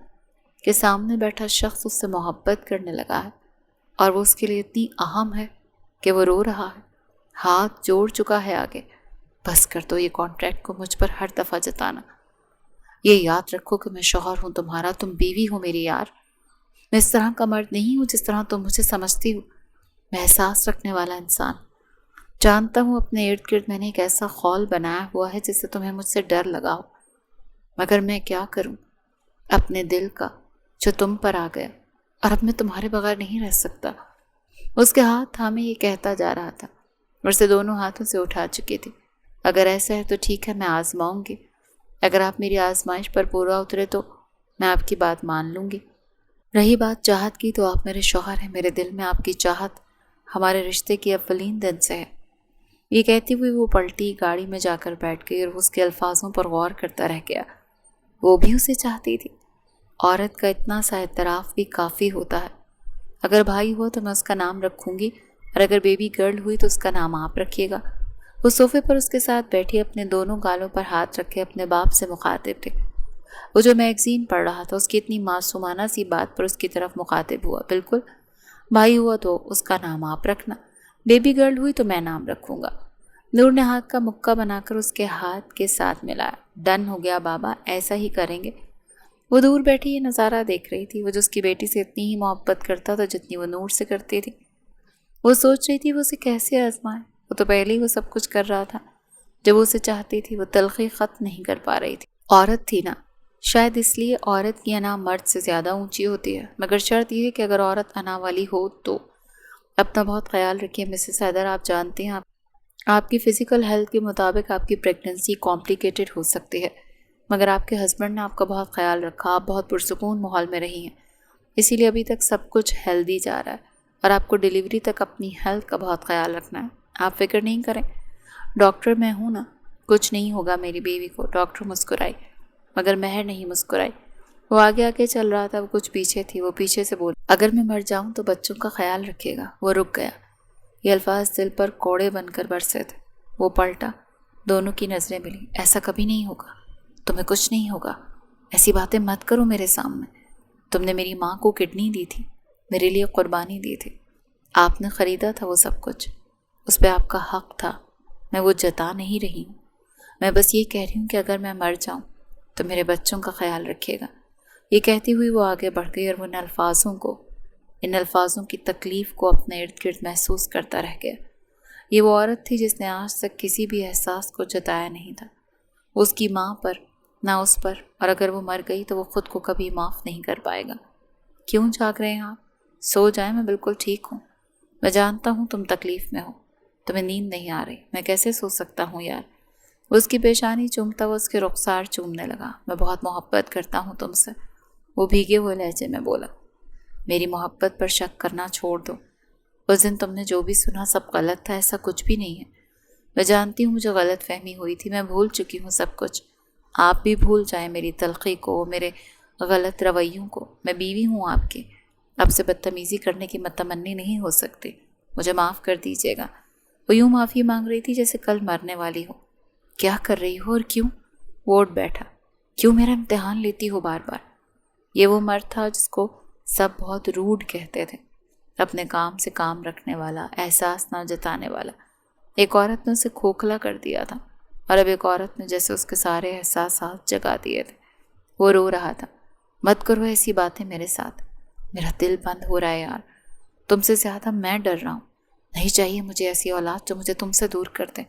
کہ سامنے بیٹھا شخص اس سے محبت کرنے لگا ہے اور وہ اس کے لیے اتنی اہم ہے کہ وہ رو رہا ہے، ہاتھ جوڑ چکا ہے آگے. بس کر دو یہ کانٹریکٹ کو مجھ پر ہر دفعہ جتانا. یہ یاد رکھو کہ میں شوہر ہوں تمہارا، تم بیوی ہو میری یار. میں اس طرح کا مرد نہیں ہوں جس طرح تم مجھے سمجھتی ہو. میں احساس رکھنے والا انسان. جانتا ہوں اپنے ارد گرد میں نے ایک ایسا خول بنایا ہوا ہے جس سے تمہیں مجھ سے ڈر لگا ہو، مگر میں کیا کروں؟ اپنے دل کا جو تم پر آ گیا اور اب میں تمہارے بغیر نہیں رہ سکتا۔ اس کے ہاتھ تھامے یہ کہتا جا رہا تھا اور اسے دونوں ہاتھوں سے اٹھا چکی تھی۔ اگر ایسا ہے تو ٹھیک ہے، میں آزماؤں گی۔ اگر آپ میری آزمائش پر پورا اترے تو میں آپ کی بات مان لوں گی۔ رہی بات چاہت کی تو آپ میرے شوہر ہیں، میرے دل میں آپ کی چاہت ہمارے رشتے کی اولین دن سے ہے۔ یہ کہتی ہوئی وہ پلٹی، گاڑی میں جا کر بیٹھ گئی اور اس کے الفاظوں پر غور کرتا رہ گیا۔ وہ بھی اسے چاہتی تھی۔ عورت کا اتنا سا اعتراف بھی کافی ہوتا ہے۔ اگر بھائی ہو تو میں اس کا نام رکھوں گی، اور اگر بیبی گرل ہوئی تو اس کا نام آپ رکھیے گا۔ وہ صوفے پر اس کے ساتھ بیٹھی اپنے دونوں گالوں پر ہاتھ رکھے اپنے باپ سے مخاطب تھے۔ وہ جو میگزین پڑھ رہا تھا اس کی اتنی معصومانہ سی بات پر اس کی طرف مخاطب ہوا۔ بالکل، بھائی ہوا تو اس کا نام آپ رکھنا، بیبی گرل ہوئی تو میں نام رکھوں گا۔ نور نے ہاتھ کا مکہ بنا کر اس کے ہاتھ کے ساتھ ملایا۔ ڈن ہو گیا بابا، ایسا ہی کریں گے۔ وہ دور بیٹھی یہ نظارہ دیکھ رہی تھی۔ وہ جو اس کی بیٹی سے اتنی ہی محبت کرتا تھا جتنی وہ نور سے کرتی تھی۔ وہ سوچ رہی تھی وہ اسے کیسے آزمائے۔ وہ تو پہلے ہی وہ سب کچھ کر رہا تھا جب وہ اسے چاہتی تھی۔ وہ تلخی ختم نہیں کر پا رہی تھی۔ عورت تھی نا، شاید اس لیے عورت کی انا مرد سے زیادہ اونچی ہوتی ہے، مگر شرط یہ ہے کہ اگر عورت انا والی ہو تو اپنا بہت خیال رکھیے مسز حیدر۔ آپ جانتے ہیں آپ کی فزیکل ہیلتھ کے مطابق آپ کی پریگننسی کمپلیکیٹڈ ہو سکتی ہے، مگر آپ کے ہسبینڈ نے آپ کا بہت خیال رکھا۔ آپ بہت پرسکون ماحول میں رہی ہیں، اسی لیے ابھی تک سب کچھ ہیلدی جا رہا ہے، اور آپ کو ڈیلیوری تک اپنی ہیلتھ کا بہت خیال رکھنا ہے۔ آپ فکر نہیں کریں، ڈاکٹر میں ہوں نا، کچھ نہیں ہوگا میری بیوی کو۔ ڈاکٹر مسکرائی، مگر مہر نہیں مسکرائی۔ وہ آگے آگے چل رہا تھا، وہ کچھ پیچھے تھی۔ وہ پیچھے سے بولی، اگر میں مر جاؤں تو بچوں کا خیال رکھے گا۔ وہ رک گیا۔ یہ الفاظ دل پر کوڑے بن کر برسے تھے۔ وہ پلٹا، دونوں کی نظریں ملی۔ ایسا کبھی نہیں ہوگا، تمہیں کچھ نہیں ہوگا، ایسی باتیں مت کرو میرے سامنے۔ تم نے میری ماں کو کڈنی دی تھی، میرے لیے قربانی دی تھی، آپ نے خریدا تھا وہ سب کچھ، اس پہ آپ کا حق تھا۔ میں وہ جتا نہیں رہی ہوں، میں بس یہ کہہ رہی ہوں کہ اگر میں مر جاؤں تو میرے بچوں کا خیال رکھیے گا۔ یہ کہتی ہوئی وہ آگے بڑھ گئی اور وہ ان الفاظوں کی تکلیف کو اپنے ارد گرد محسوس کرتا رہ گیا۔ یہ وہ عورت تھی جس نے آج تک کسی بھی احساس کو جتایا نہیں تھا، اس کی ماں پر نہ اس پر، اور اگر وہ مر گئی تو وہ خود کو کبھی معاف نہیں کر پائے گا۔ کیوں جاگ رہے ہیں آپ؟ سو جائیں، میں بالکل ٹھیک ہوں۔ میں جانتا ہوں تم تکلیف میں ہو، تمہیں نیند نہیں آ رہی، میں کیسے سو سکتا ہوں یار۔ وہ اس کی پیشانی چومتا ہوا اس کے رخسار چومنے لگا۔ میں بہت محبت کرتا ہوں تم سے، وہ بھیگے ہوئے لہجے میں بولا۔ میری محبت پر شک کرنا چھوڑ دو۔ اس دن تم نے جو بھی سنا سب غلط تھا، ایسا کچھ بھی نہیں ہے۔ میں جانتی ہوں مجھے غلط فہمی ہوئی تھی، میں بھول چکی ہوں سب کچھ۔ آپ بھی بھول جائیں میری تلخی کو، میرے غلط رویوں کو۔ میں بیوی ہوں آپ کی، آپ سے بدتمیزی کرنے کی متمنی نہیں ہو سکتی، مجھے معاف کر دیجیے گا۔ وہ یوں معافی مانگ رہی تھی جیسے کل مرنے والی ہو۔ کیا کر رہی ہو اور کیوں؟ وہ اٹھ بیٹھا۔ کیوں میرا امتحان لیتی ہو بار بار؟ یہ وہ مرد تھا جس کو سب بہت روڈ کہتے تھے، اپنے کام سے کام رکھنے والا، احساس نہ جتانے والا۔ ایک عورت نے اسے کھوکھلا کر دیا تھا، اور اب ایک عورت نے جیسے اس کے سارے احساسات جگا دیے تھے۔ وہ رو رہا تھا۔ مت کرو ایسی باتیں میرے ساتھ، میرا دل بند ہو رہا ہے یار، تم سے زیادہ میں ڈر رہا ہوں۔ نہیں چاہیے مجھے ایسی اولاد جو مجھے تم سے دور کر دے۔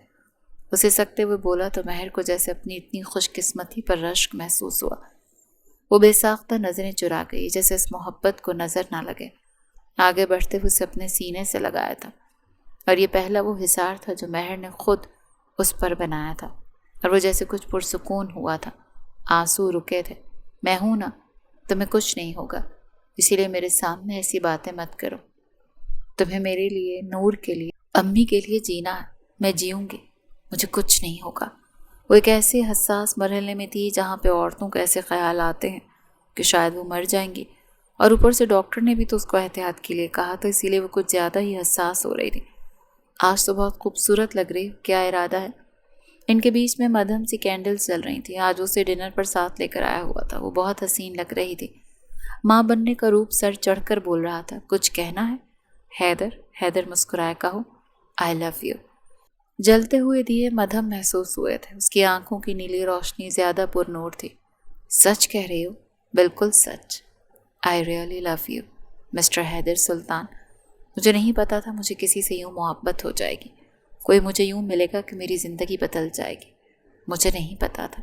اسے سکتے ہوئے بولا تو مہر کو جیسے اپنی اتنی خوش قسمتی پر رشک محسوس ہوا۔ وہ بے ساختہ نظریں چرا گئی جیسے اس محبت کو نظر نہ لگے۔ آگے بڑھتے ہوئے اسے اپنے سینے سے لگایا تھا، اور یہ پہلا وہ حصار تھا جو مہر نے خود اس پر بنایا تھا، اور وہ جیسے کچھ پرسکون ہوا تھا۔ آنسو رکے تھے۔ میں ہوں نا، تمہیں کچھ نہیں ہوگا، اسی لیے میرے سامنے ایسی باتیں مت کرو۔ تمہیں میرے لیے، نور کے لیے، امی کے لیے جینا ہے، میں جیوں گی، مجھے کچھ نہیں ہوگا۔ وہ ایک ایسے حساس مرحلے میں تھی جہاں پہ عورتوں کو ایسے خیال آتے ہیں کہ شاید وہ مر جائیں گی، اور اوپر سے ڈاکٹر نے بھی تو اس کو احتیاط کے لیے کہا تھا، اسی لیے وہ کچھ زیادہ ہی حساس ہو رہی تھی۔ آج تو بہت خوبصورت لگ رہی، کیا ارادہ ہے؟ ان کے بیچ میں مدھم سی کینڈلز جل رہی تھیں۔ آج اسے ڈنر پر ساتھ لے کر آیا ہوا تھا۔ وہ بہت حسین لگ رہی تھی۔ ماں بننے کا روپ سر چڑھ کر بول رہا تھا۔ کچھ کہنا ہے؟ حیدر مسکرائے، کہو آئی لو یو۔ جلتے ہوئے دیے مدھم محسوس ہوئے تھے۔ اس کی آنکھوں کی نیلی روشنی زیادہ پر نور تھی۔ سچ کہہ رہی ہو؟ بالکل سچ۔ I really love you mister Haider Sultan. مجھے نہیں پتا تھا مجھے کسی سے یوں محبت ہو جائے گی، کوئی مجھے یوں ملے گا کہ میری زندگی بدل جائے گی، مجھے نہیں پتا تھا۔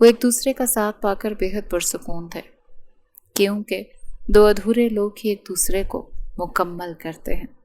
وہ ایک دوسرے کا ساتھ پا کر بے حد پرسکون تھے، کیونکہ دو ادھورے لوگ ہی ایک دوسرے کو مکمل کرتے ہیں۔